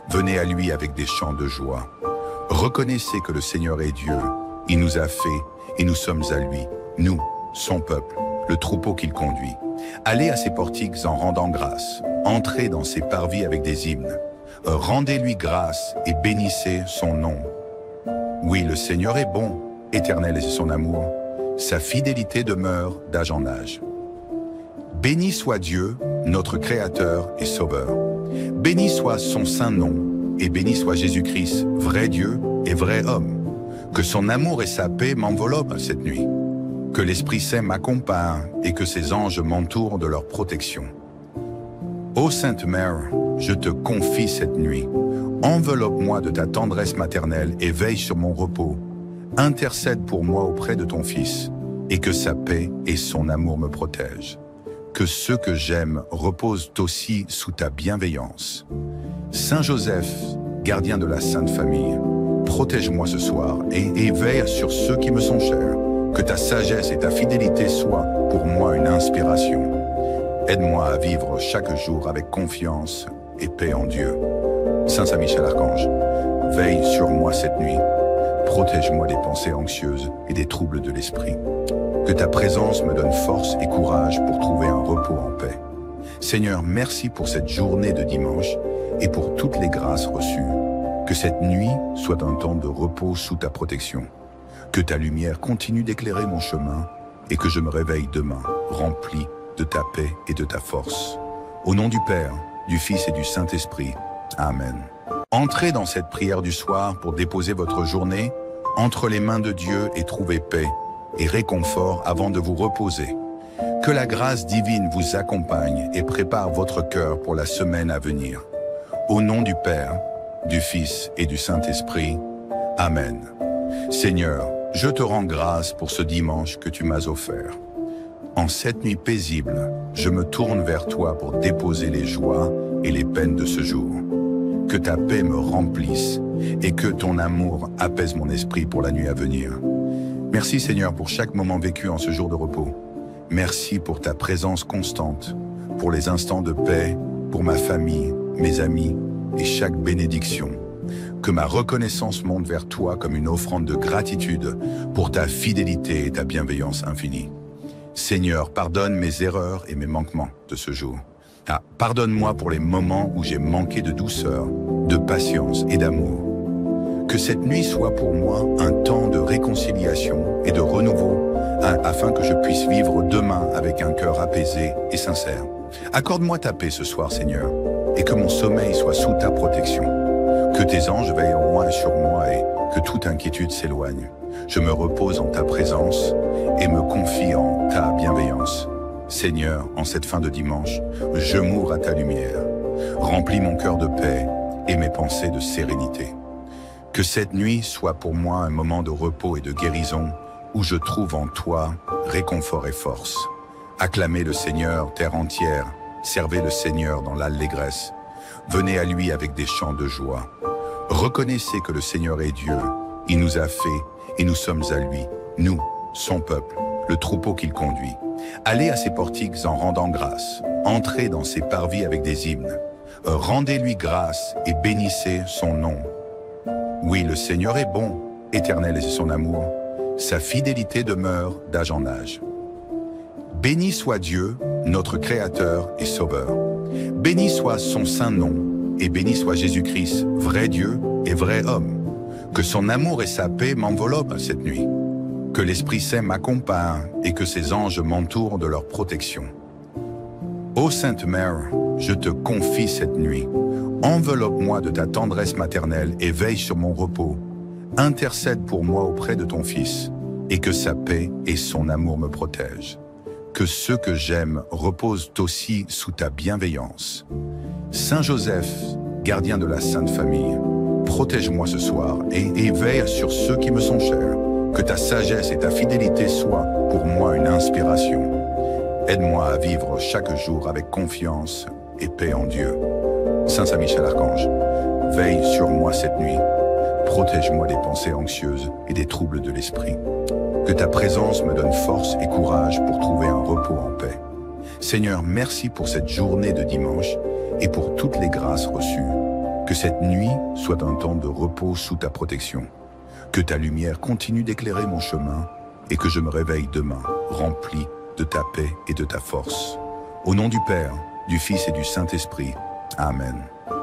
Venez à lui avec des chants de joie. Reconnaissez que le Seigneur est Dieu, il nous a fait et nous sommes à lui, nous, son peuple, le troupeau qu'il conduit. Allez à ses portiques en rendant grâce, entrez dans ses parvis avec des hymnes. Rendez-lui grâce et bénissez son nom. Oui, le Seigneur est bon, éternel est son amour, sa fidélité demeure d'âge en âge. Béni soit Dieu, notre Créateur et Sauveur. Béni soit son saint nom, et béni soit Jésus-Christ, vrai Dieu et vrai homme. Que son amour et sa paix m'enveloppent cette nuit. Que l'Esprit Saint m'accompagne et que ses anges m'entourent de leur protection. Ô Sainte Mère, je te confie cette nuit. Enveloppe-moi de ta tendresse maternelle et veille sur mon repos. Intercède pour moi auprès de ton Fils, et que sa paix et son amour me protègent. Que ceux que j'aime reposent aussi sous ta bienveillance. Saint Joseph, gardien de la Sainte Famille, protège-moi ce soir et veille sur ceux qui me sont chers. Que ta sagesse et ta fidélité soient pour moi une inspiration. Aide-moi à vivre chaque jour avec confiance et paix en Dieu. Saint Saint-Michel Archange, veille sur moi cette nuit. Protège-moi des pensées anxieuses et des troubles de l'esprit. Que ta présence me donne force et courage pour trouver un repos en paix. Seigneur, merci pour cette journée de dimanche et pour toutes les grâces reçues. Que cette nuit soit un temps de repos sous ta protection. Que ta lumière continue d'éclairer mon chemin et que je me réveille demain rempli de ta paix et de ta force. Au nom du Père, du Fils et du Saint-Esprit. Amen. Entrez dans cette prière du soir pour déposer votre journée entre les mains de Dieu et trouver paix et réconfort avant de vous reposer. Que la grâce divine vous accompagne et prépare votre cœur pour la semaine à venir. Au nom du Père, du Fils et du Saint-Esprit. Amen. Seigneur, je te rends grâce pour ce dimanche que tu m'as offert. En cette nuit paisible, je me tourne vers toi pour déposer les joies et les peines de ce jour. Que ta paix me remplisse et que ton amour apaise mon esprit pour la nuit à venir. Merci Seigneur pour chaque moment vécu en ce jour de repos. Merci pour ta présence constante, pour les instants de paix, pour ma famille, mes amis et chaque bénédiction. Que ma reconnaissance monte vers toi comme une offrande de gratitude pour ta fidélité et ta bienveillance infinie. Seigneur, pardonne mes erreurs et mes manquements de ce jour. Pardonne-moi pour les moments où j'ai manqué de douceur, de patience et d'amour. Que cette nuit soit pour moi un temps de réconciliation et de renouveau, afin que je puisse vivre demain avec un cœur apaisé et sincère. Accorde-moi ta paix ce soir, Seigneur, et que mon sommeil soit sous ta protection. Que tes anges veillent en moi et sur moi et que toute inquiétude s'éloigne. Je me repose en ta présence et me confie en ta bienveillance. Seigneur, en cette fin de dimanche, je m'ouvre à ta lumière. Remplis mon cœur de paix et mes pensées de sérénité. Que cette nuit soit pour moi un moment de repos et de guérison où je trouve en toi réconfort et force. Acclamez le Seigneur, terre entière, servez le Seigneur dans l'allégresse. Venez à lui avec des chants de joie. Reconnaissez que le Seigneur est Dieu, il nous a fait et nous sommes à lui, nous, son peuple, le troupeau qu'il conduit. Allez à ses portiques en rendant grâce, entrez dans ses parvis avec des hymnes. Rendez-lui grâce et bénissez son nom. Oui, le Seigneur est bon, éternel est son amour, sa fidélité demeure d'âge en âge. Béni soit Dieu, notre Créateur et Sauveur. Béni soit son saint nom, et béni soit Jésus-Christ, vrai Dieu et vrai homme. Que son amour et sa paix m'enveloppent cette nuit. Que l'Esprit Saint m'accompagne et que ses anges m'entourent de leur protection. Ô Sainte Mère, je te confie cette nuit. Enveloppe-moi de ta tendresse maternelle et veille sur mon repos. Intercède pour moi auprès de ton Fils, et que sa paix et son amour me protègent. Que ceux que j'aime reposent aussi sous ta bienveillance. Saint Joseph, gardien de la Sainte Famille, protège-moi ce soir et veille sur ceux qui me sont chers. Que ta sagesse et ta fidélité soient pour moi une inspiration. Aide-moi à vivre chaque jour avec confiance et paix en Dieu. Saint Saint-Michel Archange, veille sur moi cette nuit. Protège-moi des pensées anxieuses et des troubles de l'esprit. Que ta présence me donne force et courage pour trouver un repos en paix. Seigneur, merci pour cette journée de dimanche et pour toutes les grâces reçues. Que cette nuit soit un temps de repos sous ta protection. Que ta lumière continue d'éclairer mon chemin et que je me réveille demain, rempli de ta paix et de ta force. Au nom du Père, du Fils et du Saint-Esprit. Amen.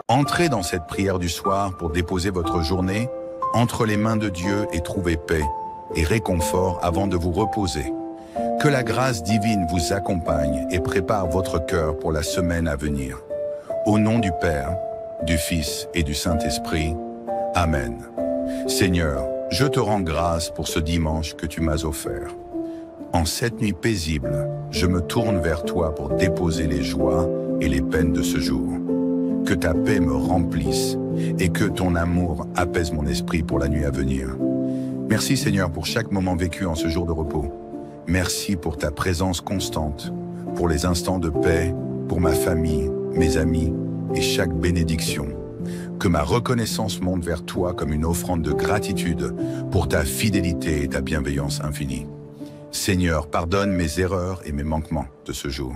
Entrez dans cette prière du soir pour déposer votre journée entre les mains de Dieu et trouver paix et réconfort avant de vous reposer. Que la grâce divine vous accompagne et prépare votre cœur pour la semaine à venir. Au nom du Père, du Fils et du Saint-Esprit. Amen. Seigneur, je te rends grâce pour ce dimanche que tu m'as offert. En cette nuit paisible, je me tourne vers toi pour déposer les joies et les peines de ce jour. Que ta paix me remplisse et que ton amour apaise mon esprit pour la nuit à venir. Merci Seigneur pour chaque moment vécu en ce jour de repos. Merci pour ta présence constante, pour les instants de paix, pour ma famille, mes amis et chaque bénédiction. Que ma reconnaissance monte vers toi comme une offrande de gratitude pour ta fidélité et ta bienveillance infinie. Seigneur, pardonne mes erreurs et mes manquements de ce jour.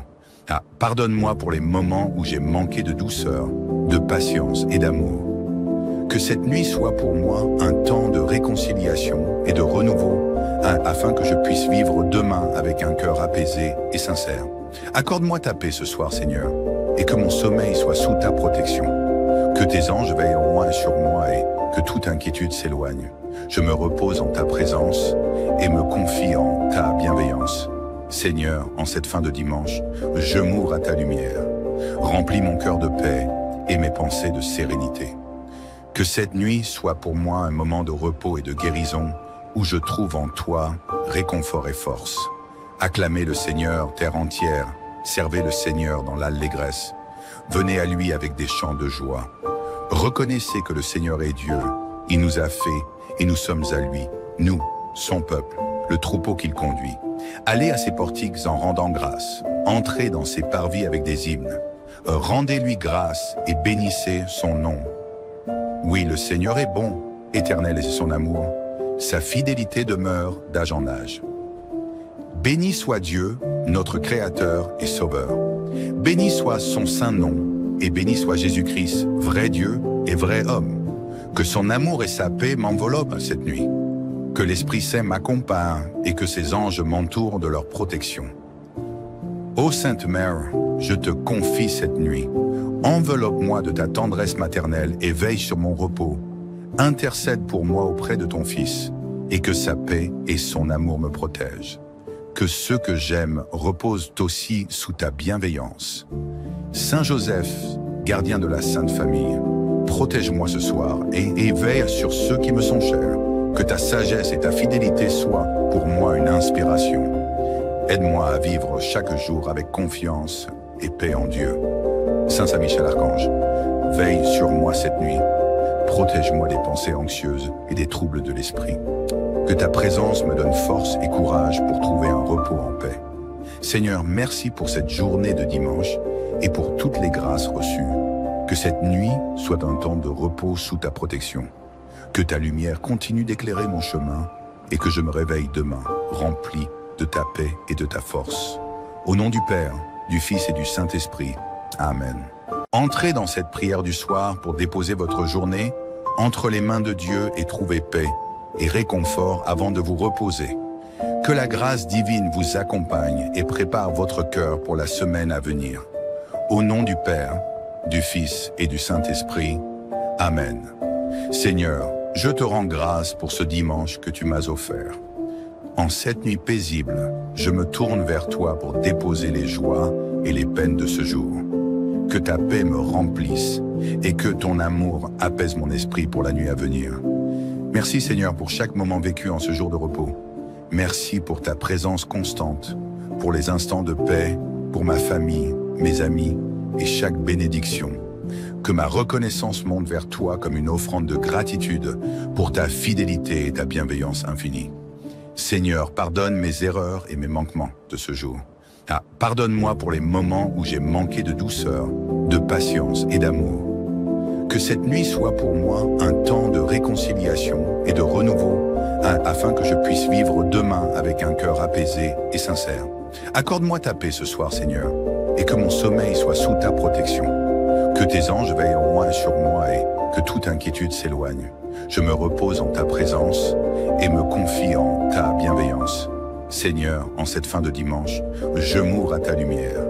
Pardonne-moi pour les moments où j'ai manqué de douceur, de patience et d'amour. Que cette nuit soit pour moi un temps de réconciliation et de renouveau, afin que je puisse vivre demain avec un cœur apaisé et sincère. Accorde-moi ta paix ce soir, Seigneur, et que mon sommeil soit sous ta protection. Que tes anges veillent en moi et sur moi et que toute inquiétude s'éloigne. Je me repose en ta présence et me confie en ta bienveillance. Seigneur, en cette fin de dimanche, je m'ouvre à ta lumière. Remplis mon cœur de paix et mes pensées de sérénité. Que cette nuit soit pour moi un moment de repos et de guérison où je trouve en toi réconfort et force. Acclamez le Seigneur, terre entière, servez le Seigneur dans l'allégresse. Venez à lui avec des chants de joie. Reconnaissez que le Seigneur est Dieu, il nous a fait et nous sommes à lui, nous, son peuple, le troupeau qu'il conduit. Allez à ses portiques en rendant grâce, entrez dans ses parvis avec des hymnes. Rendez-lui grâce et bénissez son nom. Oui, le Seigneur est bon, éternel est son amour, sa fidélité demeure d'âge en âge. Béni soit Dieu, notre Créateur et Sauveur. Béni soit son saint nom, et béni soit Jésus-Christ, vrai Dieu et vrai homme. Que son amour et sa paix m'enveloppent cette nuit. Que l'Esprit Saint m'accompagne et que ses anges m'entourent de leur protection. Ô Sainte Mère, je te confie cette nuit. Enveloppe-moi de ta tendresse maternelle et veille sur mon repos. Intercède pour moi auprès de ton Fils, et que sa paix et son amour me protègent. Que ceux que j'aime reposent aussi sous ta bienveillance. Saint Joseph, gardien de la Sainte Famille, protège-moi ce soir et veille sur ceux qui me sont chers. Que ta sagesse et ta fidélité soient pour moi une inspiration. Aide-moi à vivre chaque jour avec confiance et paix en Dieu. Saint Saint-Michel Archange, veille sur moi cette nuit. Protège-moi des pensées anxieuses et des troubles de l'esprit. Que ta présence me donne force et courage pour trouver un repos en paix. Seigneur, merci pour cette journée de dimanche et pour toutes les grâces reçues. Que cette nuit soit un temps de repos sous ta protection. Que ta lumière continue d'éclairer mon chemin et que je me réveille demain rempli de ta paix et de ta force. Au nom du Père, du Fils et du Saint-Esprit. Amen. Entrez dans cette prière du soir pour déposer votre journée entre les mains de Dieu et trouver paix et réconfort avant de vous reposer. Que la grâce divine vous accompagne et prépare votre cœur pour la semaine à venir. Au nom du Père, du Fils et du Saint-Esprit. Amen. Seigneur, je te rends grâce pour ce dimanche que tu m'as offert. En cette nuit paisible, je me tourne vers toi pour déposer les joies et les peines de ce jour. Que ta paix me remplisse et que ton amour apaise mon esprit pour la nuit à venir. Merci Seigneur pour chaque moment vécu en ce jour de repos. Merci pour ta présence constante, pour les instants de paix, pour ma famille, mes amis et chaque bénédiction. Que ma reconnaissance monte vers toi comme une offrande de gratitude pour ta fidélité et ta bienveillance infinie. Seigneur, pardonne mes erreurs et mes manquements de ce jour. Pardonne-moi pour les moments où j'ai manqué de douceur, de patience et d'amour. Que cette nuit soit pour moi un temps de réconciliation et de renouveau, afin que je puisse vivre demain avec un cœur apaisé et sincère. Accorde-moi ta paix ce soir, Seigneur, et que mon sommeil soit sous ta protection. Que tes anges veillent en moi et sur moi et que toute inquiétude s'éloigne. Je me repose en ta présence et me confie en ta bienveillance. Seigneur, en cette fin de dimanche, je m'ouvre à ta lumière.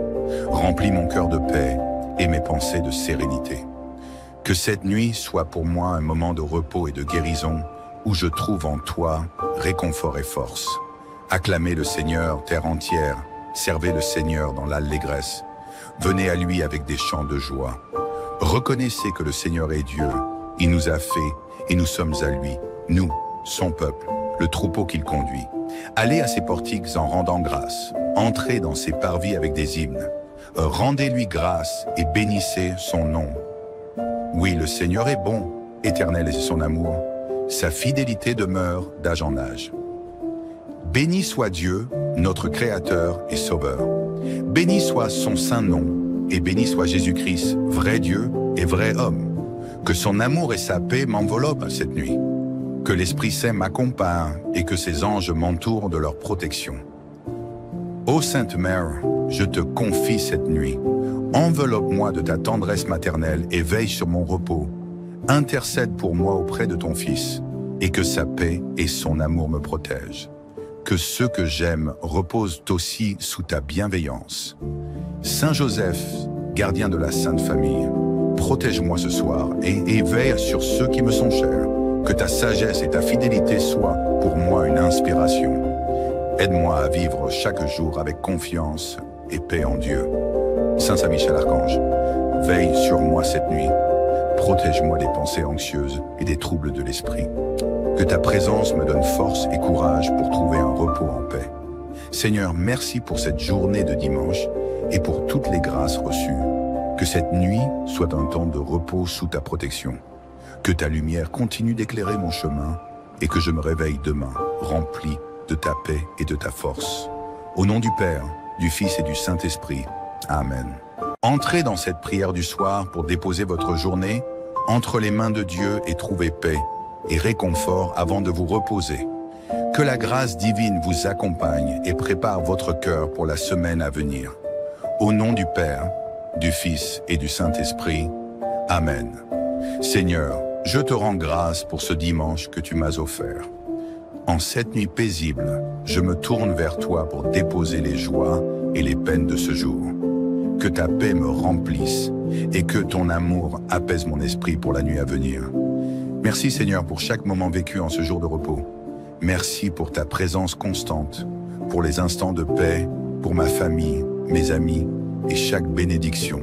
Remplis mon cœur de paix et mes pensées de sérénité. Que cette nuit soit pour moi un moment de repos et de guérison où je trouve en toi réconfort et force. Acclamez le Seigneur, terre entière, servez le Seigneur dans l'allégresse. Venez à lui avec des chants de joie. Reconnaissez que le Seigneur est Dieu, il nous a fait et nous sommes à lui, nous, son peuple, le troupeau qu'il conduit. Allez à ses portiques en rendant grâce, entrez dans ses parvis avec des hymnes. Rendez-lui grâce et bénissez son nom. Oui, le Seigneur est bon, éternel est son amour, sa fidélité demeure d'âge en âge. Béni soit Dieu, notre Créateur et Sauveur. Béni soit son saint nom, et béni soit Jésus-Christ, vrai Dieu et vrai homme. Que son amour et sa paix m'enveloppent cette nuit. Que l'Esprit Saint m'accompagne et que ses anges m'entourent de leur protection. Ô Sainte Mère, je te confie cette nuit. Enveloppe-moi de ta tendresse maternelle et veille sur mon repos. Intercède pour moi auprès de ton Fils, et que sa paix et son amour me protègent. Que ceux que j'aime reposent aussi sous ta bienveillance. Saint Joseph, gardien de la Sainte Famille, protège-moi ce soir et veille sur ceux qui me sont chers. Que ta sagesse et ta fidélité soient pour moi une inspiration. Aide-moi à vivre chaque jour avec confiance et paix en Dieu. Saint Saint-Michel Archange, veille sur moi cette nuit. Protège-moi des pensées anxieuses et des troubles de l'esprit. Que ta présence me donne force et courage pour trouver un repos en paix. Seigneur, merci pour cette journée de dimanche et pour toutes les grâces reçues. Que cette nuit soit un temps de repos sous ta protection. Que ta lumière continue d'éclairer mon chemin et que je me réveille demain rempli de ta paix et de ta force. Au nom du Père, du Fils et du Saint-Esprit. Amen. Entrez dans cette prière du soir pour déposer votre journée entre les mains de Dieu et trouver paix et réconfort avant de vous reposer. Que la grâce divine vous accompagne et prépare votre cœur pour la semaine à venir. Au nom du Père, du Fils et du Saint-Esprit. Amen. Seigneur, je te rends grâce pour ce dimanche que tu m'as offert. En cette nuit paisible, je me tourne vers toi pour déposer les joies et les peines de ce jour. Que ta paix me remplisse et que ton amour apaise mon esprit pour la nuit à venir. Merci Seigneur pour chaque moment vécu en ce jour de repos. Merci pour ta présence constante, pour les instants de paix, pour ma famille, mes amis et chaque bénédiction.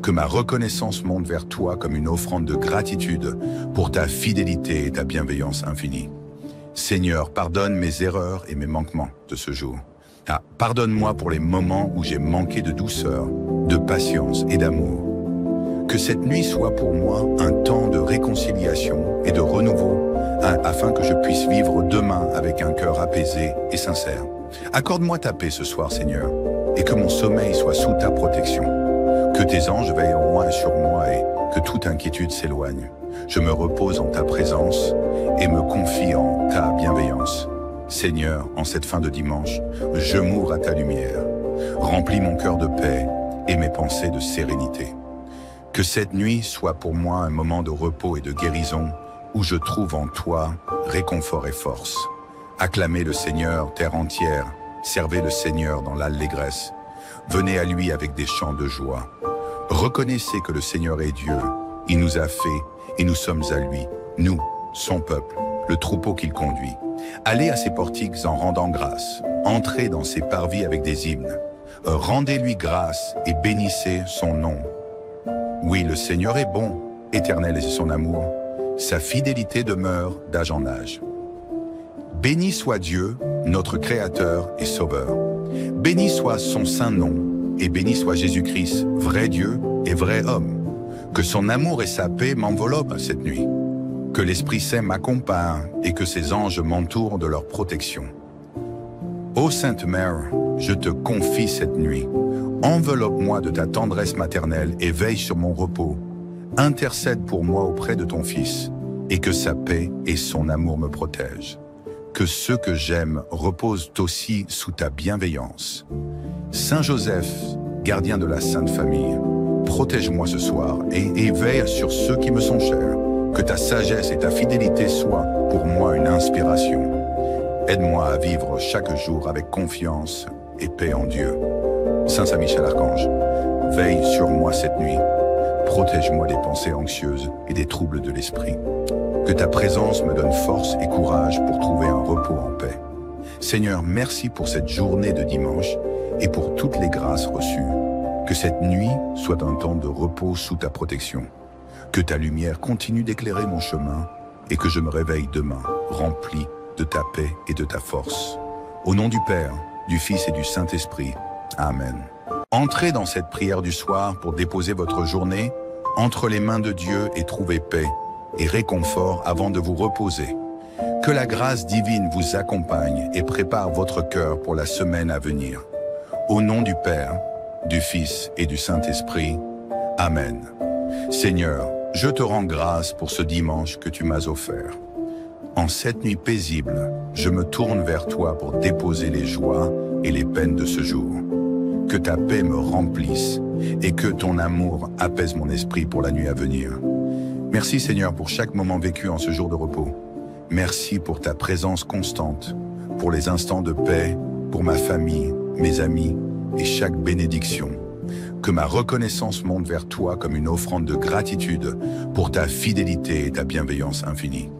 Que ma reconnaissance monte vers toi comme une offrande de gratitude pour ta fidélité et ta bienveillance infinie. Seigneur, pardonne mes erreurs et mes manquements de ce jour. Pardonne-moi pour les moments où j'ai manqué de douceur, de patience et d'amour. Que cette nuit soit pour moi un temps de réconciliation et de renouveau, afin que je puisse vivre demain avec un cœur apaisé et sincère. Accorde-moi ta paix ce soir, Seigneur, et que mon sommeil soit sous ta protection. Que tes anges veillent en moi et sur moi et que toute inquiétude s'éloigne. Je me repose en ta présence et me confie en ta bienveillance. Seigneur, en cette fin de dimanche, je m'ouvre à ta lumière. Remplis mon cœur de paix et mes pensées de sérénité. Que cette nuit soit pour moi un moment de repos et de guérison où je trouve en toi réconfort et force. Acclamez le Seigneur, terre entière, servez le Seigneur dans l'allégresse. Venez à lui avec des chants de joie. Reconnaissez que le Seigneur est Dieu, il nous a fait et nous sommes à lui, nous, son peuple, le troupeau qu'il conduit. Allez à ses portiques en rendant grâce, entrez dans ses parvis avec des hymnes. Rendez-lui grâce et bénissez son nom. Oui, le Seigneur est bon, éternel est son amour, sa fidélité demeure d'âge en âge. Béni soit Dieu, notre Créateur et Sauveur. Béni soit son saint nom, et béni soit Jésus-Christ, vrai Dieu et vrai homme. Que son amour et sa paix m'enveloppent cette nuit. Que l'Esprit Saint m'accompagne et que ses anges m'entourent de leur protection. Ô Sainte Mère, je te confie cette nuit. Enveloppe-moi de ta tendresse maternelle et veille sur mon repos. Intercède pour moi auprès de ton Fils, et que sa paix et son amour me protègent. Que ceux que j'aime reposent aussi sous ta bienveillance. Saint Joseph, gardien de la Sainte Famille, protège-moi ce soir et veille sur ceux qui me sont chers. Que ta sagesse et ta fidélité soient pour moi une inspiration. Aide-moi à vivre chaque jour avec confiance et paix en Dieu. Saint Saint-Michel Archange, veille sur moi cette nuit. Protège-moi des pensées anxieuses et des troubles de l'esprit. Que ta présence me donne force et courage pour trouver un repos en paix. Seigneur, merci pour cette journée de dimanche et pour toutes les grâces reçues. Que cette nuit soit un temps de repos sous ta protection. Que ta lumière continue d'éclairer mon chemin et que je me réveille demain rempli de ta paix et de ta force. Au nom du Père, du Fils et du Saint-Esprit. Amen. Entrez dans cette prière du soir pour déposer votre journée entre les mains de Dieu et trouver paix et réconfort avant de vous reposer. Que la grâce divine vous accompagne et prépare votre cœur pour la semaine à venir. Au nom du Père, du Fils et du Saint-Esprit. Amen. Seigneur, je te rends grâce pour ce dimanche que tu m'as offert. En cette nuit paisible, je me tourne vers toi pour déposer les joies et les peines de ce jour. Que ta paix me remplisse et que ton amour apaise mon esprit pour la nuit à venir. Merci Seigneur pour chaque moment vécu en ce jour de repos. Merci pour ta présence constante, pour les instants de paix, pour ma famille, mes amis et chaque bénédiction. Que ma reconnaissance monte vers toi comme une offrande de gratitude pour ta fidélité et ta bienveillance infinie.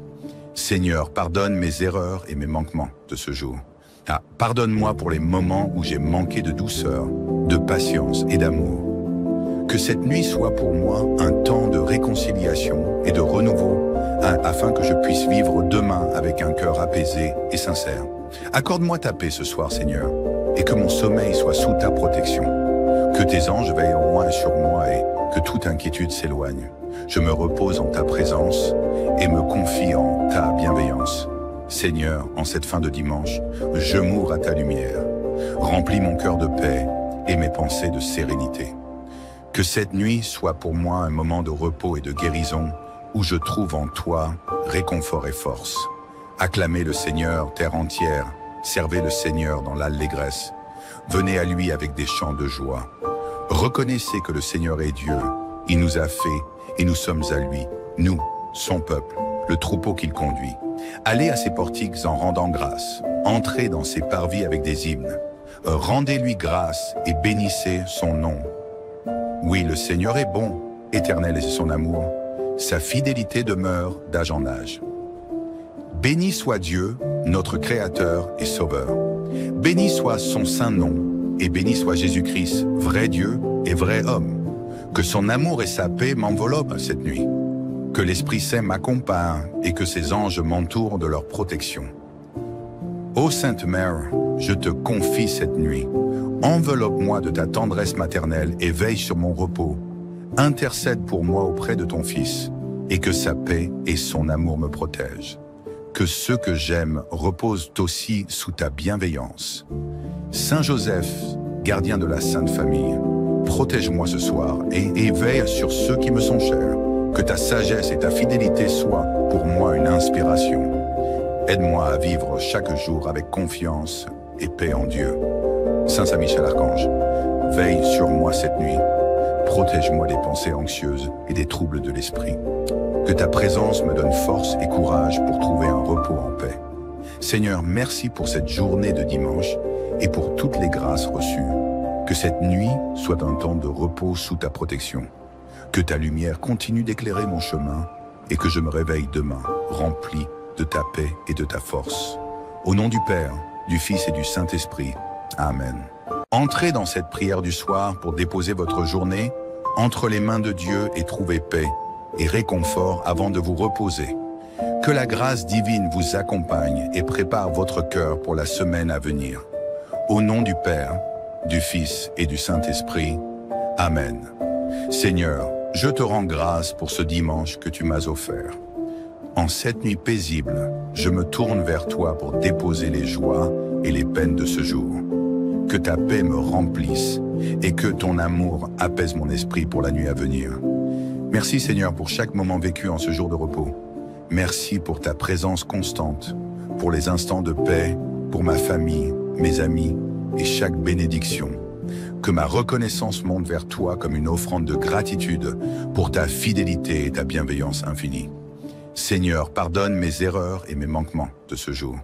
Seigneur, pardonne mes erreurs et mes manquements de ce jour. Pardonne-moi pour les moments où j'ai manqué de douceur, de patience et d'amour. Que cette nuit soit pour moi un temps de réconciliation et de renouveau, afin que je puisse vivre demain avec un cœur apaisé et sincère. Accorde-moi ta paix ce soir, Seigneur, et que mon sommeil soit sous ta protection. Que tes anges veillent en moi et sur moi et que toute inquiétude s'éloigne. Je me repose en ta présence et me confie en ta bienveillance. Seigneur, en cette fin de dimanche, je m'ouvre à ta lumière. Remplis mon cœur de paix et mes pensées de sérénité. Que cette nuit soit pour moi un moment de repos et de guérison où je trouve en toi réconfort et force. Acclamez le Seigneur, terre entière, servez le Seigneur dans l'allégresse. Venez à lui avec des chants de joie. Reconnaissez que le Seigneur est Dieu, il nous a fait et nous sommes à lui, nous, son peuple, le troupeau qu'il conduit. Allez à ses portiques en rendant grâce, entrez dans ses parvis avec des hymnes. Rendez-lui grâce et bénissez son nom. Oui, le Seigneur est bon, éternel est son amour, sa fidélité demeure d'âge en âge. Béni soit Dieu, notre Créateur et Sauveur. Béni soit son saint nom, et béni soit Jésus-Christ, vrai Dieu et vrai homme. Que son amour et sa paix m'enveloppent cette nuit. Que l'Esprit Saint m'accompagne et que ses anges m'entourent de leur protection. Ô Sainte Mère, je te confie cette nuit. Enveloppe-moi de ta tendresse maternelle et veille sur mon repos. Intercède pour moi auprès de ton Fils, et que sa paix et son amour me protègent. Que ceux que j'aime reposent aussi sous ta bienveillance. Saint Joseph, gardien de la Sainte Famille, protège-moi ce soir et veille sur ceux qui me sont chers. Que ta sagesse et ta fidélité soient pour moi une inspiration. Aide-moi à vivre chaque jour avec confiance et paix en Dieu. Saint Saint-Michel Archange, veille sur moi cette nuit. Protège-moi des pensées anxieuses et des troubles de l'esprit. Que ta présence me donne force et courage pour trouver un repos en paix. Seigneur, merci pour cette journée de dimanche et pour toutes les grâces reçues. Que cette nuit soit un temps de repos sous ta protection. Que ta lumière continue d'éclairer mon chemin et que je me réveille demain rempli de ta paix et de ta force. Au nom du Père, du Fils et du Saint-Esprit. Amen. Entrez dans cette prière du soir pour déposer votre journée entre les mains de Dieu et trouver paix et réconfort avant de vous reposer. Que la grâce divine vous accompagne et prépare votre cœur pour la semaine à venir. Au nom du Père, du Fils et du Saint-Esprit. Amen. Seigneur, je te rends grâce pour ce dimanche que tu m'as offert. En cette nuit paisible, je me tourne vers toi pour déposer les joies et les peines de ce jour. Que ta paix me remplisse et que ton amour apaise mon esprit pour la nuit à venir. Merci Seigneur pour chaque moment vécu en ce jour de repos. Merci pour ta présence constante, pour les instants de paix, pour ma famille, mes amis et chaque bénédiction. Que ma reconnaissance monte vers toi comme une offrande de gratitude pour ta fidélité et ta bienveillance infinie. Seigneur, pardonne mes erreurs et mes manquements de ce jour.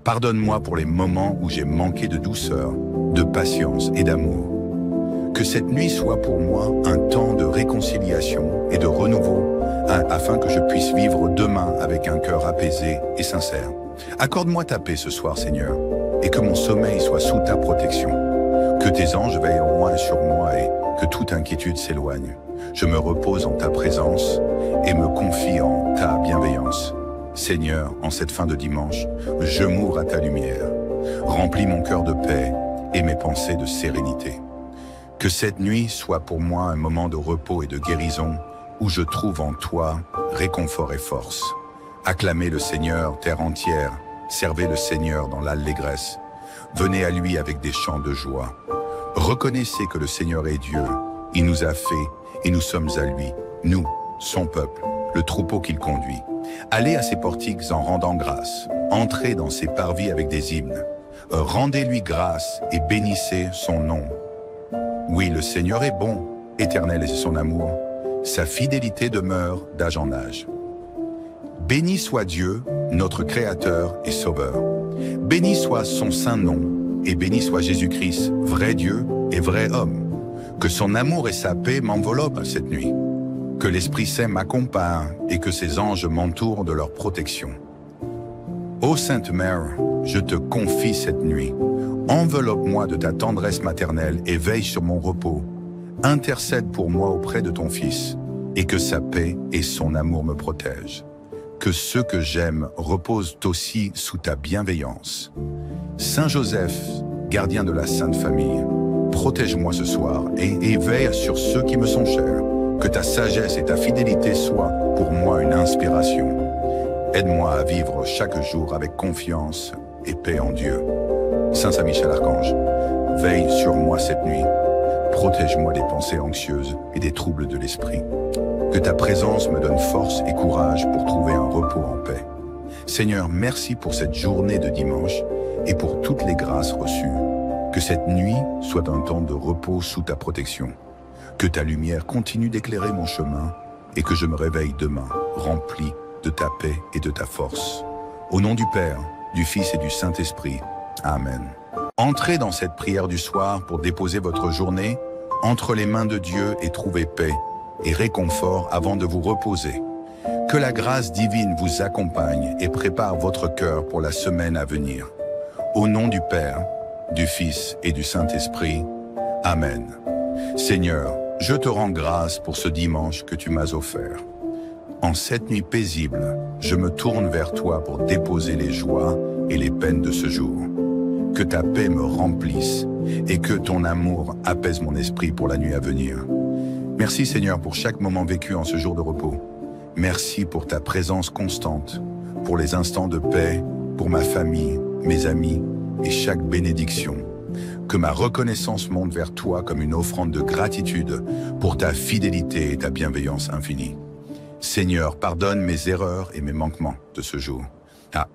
Pardonne-moi pour les moments où j'ai manqué de douceur, de patience et d'amour. Que cette nuit soit pour moi un temps de réconciliation et de renouveau, afin que je puisse vivre demain avec un cœur apaisé et sincère. Accorde-moi ta paix ce soir, Seigneur, et que mon sommeil soit sous ta protection. Que tes anges veillent au loin sur moi et que toute inquiétude s'éloigne. Je me repose en ta présence et me confie en ta bienveillance. Seigneur, en cette fin de dimanche, je m'ouvre à ta lumière. Remplis mon cœur de paix et mes pensées de sérénité. Que cette nuit soit pour moi un moment de repos et de guérison où je trouve en toi réconfort et force. Acclamez le Seigneur, terre entière, servez le Seigneur dans l'allégresse. Venez à lui avec des chants de joie. Reconnaissez que le Seigneur est Dieu, il nous a fait et nous sommes à lui, nous, son peuple, le troupeau qu'il conduit. Allez à ses portiques en rendant grâce, entrez dans ses parvis avec des hymnes. Rendez-lui grâce et bénissez son nom. Oui, le Seigneur est bon, éternel est son amour, sa fidélité demeure d'âge en âge. Béni soit Dieu, notre Créateur et Sauveur. Béni soit son saint nom, et béni soit Jésus-Christ, vrai Dieu et vrai homme. Que son amour et sa paix m'enveloppent cette nuit. Que l'Esprit Saint m'accompagne et que ses anges m'entourent de leur protection. Ô Sainte Mère, je te confie cette nuit. Enveloppe-moi de ta tendresse maternelle et veille sur mon repos. Intercède pour moi auprès de ton Fils, et que sa paix et son amour me protègent. Que ceux que j'aime reposent aussi sous ta bienveillance. Saint Joseph, gardien de la Sainte Famille, protège-moi ce soir et veille sur ceux qui me sont chers. Que ta sagesse et ta fidélité soient pour moi une inspiration. Aide-moi à vivre chaque jour avec confiance et paix en Dieu. Saint Saint-Michel Archange, veille sur moi cette nuit. Protège-moi des pensées anxieuses et des troubles de l'esprit. Que ta présence me donne force et courage pour trouver un repos en paix. Seigneur, merci pour cette journée de dimanche et pour toutes les grâces reçues. Que cette nuit soit un temps de repos sous ta protection. Que ta lumière continue d'éclairer mon chemin et que je me réveille demain rempli de ta paix et de ta force. Au nom du Père, du Fils et du Saint-Esprit. Amen. Entrez dans cette prière du soir pour déposer votre journée entre les mains de Dieu et trouver paix et réconfort avant de vous reposer. Que la grâce divine vous accompagne et prépare votre cœur pour la semaine à venir. Au nom du Père, du Fils et du Saint-Esprit. Amen. Seigneur, je te rends grâce pour ce dimanche que tu m'as offert. En cette nuit paisible, je me tourne vers toi pour déposer les joies et les peines de ce jour. Que ta paix me remplisse et que ton amour apaise mon esprit pour la nuit à venir. Merci Seigneur pour chaque moment vécu en ce jour de repos. Merci pour ta présence constante, pour les instants de paix, pour ma famille, mes amis et chaque bénédiction. Que ma reconnaissance monte vers toi comme une offrande de gratitude pour ta fidélité et ta bienveillance infinie. Seigneur, pardonne mes erreurs et mes manquements de ce jour.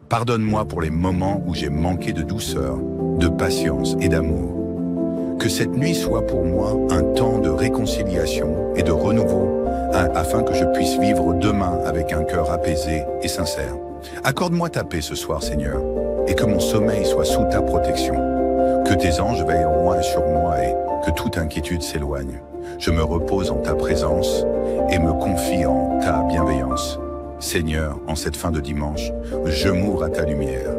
Pardonne-moi pour les moments où j'ai manqué de douceur, de patience et d'amour. Que cette nuit soit pour moi un temps de réconciliation et de renouveau, afin que je puisse vivre demain avec un cœur apaisé et sincère. Accorde-moi ta paix ce soir, Seigneur, et que mon sommeil soit sous ta protection. Que tes anges veillent en moi et sur moi et que toute inquiétude s'éloigne. Je me repose en ta présence et me confie en ta bienveillance. Seigneur, en cette fin de dimanche, je m'ouvre à ta lumière.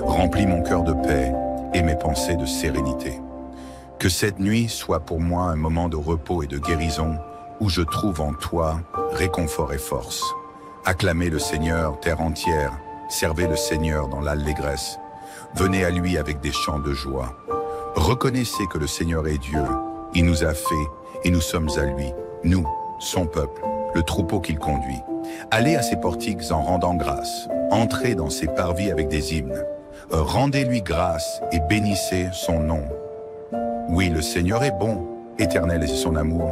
Remplis mon cœur de paix et mes pensées de sérénité. Que cette nuit soit pour moi un moment de repos et de guérison où je trouve en toi réconfort et force. Acclamez le Seigneur, terre entière, servez le Seigneur dans l'allégresse. Venez à lui avec des chants de joie. Reconnaissez que le Seigneur est Dieu, il nous a fait et nous sommes à lui, nous, son peuple, le troupeau qu'il conduit. Allez à ses portiques en rendant grâce, entrez dans ses parvis avec des hymnes. Rendez-lui grâce et bénissez son nom. Oui, le Seigneur est bon, éternel est son amour,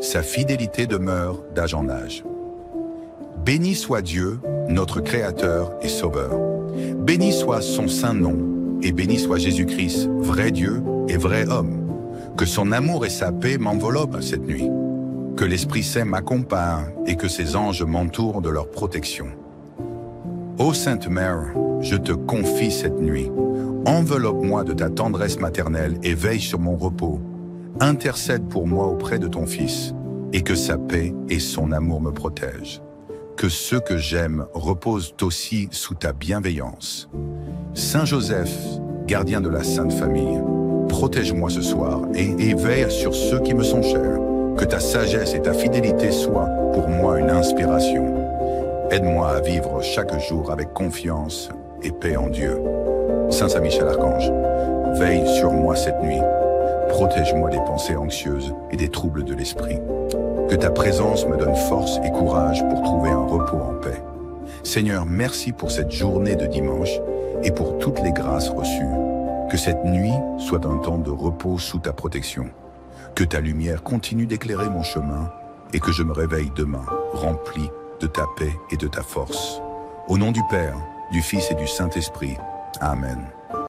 sa fidélité demeure d'âge en âge. Béni soit Dieu, notre Créateur et Sauveur. Béni soit son saint nom, et béni soit Jésus-Christ, vrai Dieu et vrai homme. Que son amour et sa paix m'enveloppent cette nuit. Que l'Esprit Saint m'accompagne et que ses anges m'entourent de leur protection. Ô Sainte Mère, je te confie cette nuit. Enveloppe-moi de ta tendresse maternelle et veille sur mon repos. Intercède pour moi auprès de ton Fils, et que sa paix et son amour me protègent. Que ceux que j'aime reposent aussi sous ta bienveillance. Saint Joseph, gardien de la Sainte Famille, protège-moi ce soir et veille sur ceux qui me sont chers. Que ta sagesse et ta fidélité soient pour moi une inspiration. Aide-moi à vivre chaque jour avec confiance et paix en Dieu. Saint Saint-Michel Archange, veille sur moi cette nuit. Protège-moi des pensées anxieuses et des troubles de l'esprit. Que ta présence me donne force et courage pour trouver un repos en paix. Seigneur, merci pour cette journée de dimanche et pour toutes les grâces reçues. Que cette nuit soit un temps de repos sous ta protection. Que ta lumière continue d'éclairer mon chemin et que je me réveille demain rempli de ta paix et de ta force. Au nom du Père, du Fils et du Saint-Esprit. Amen.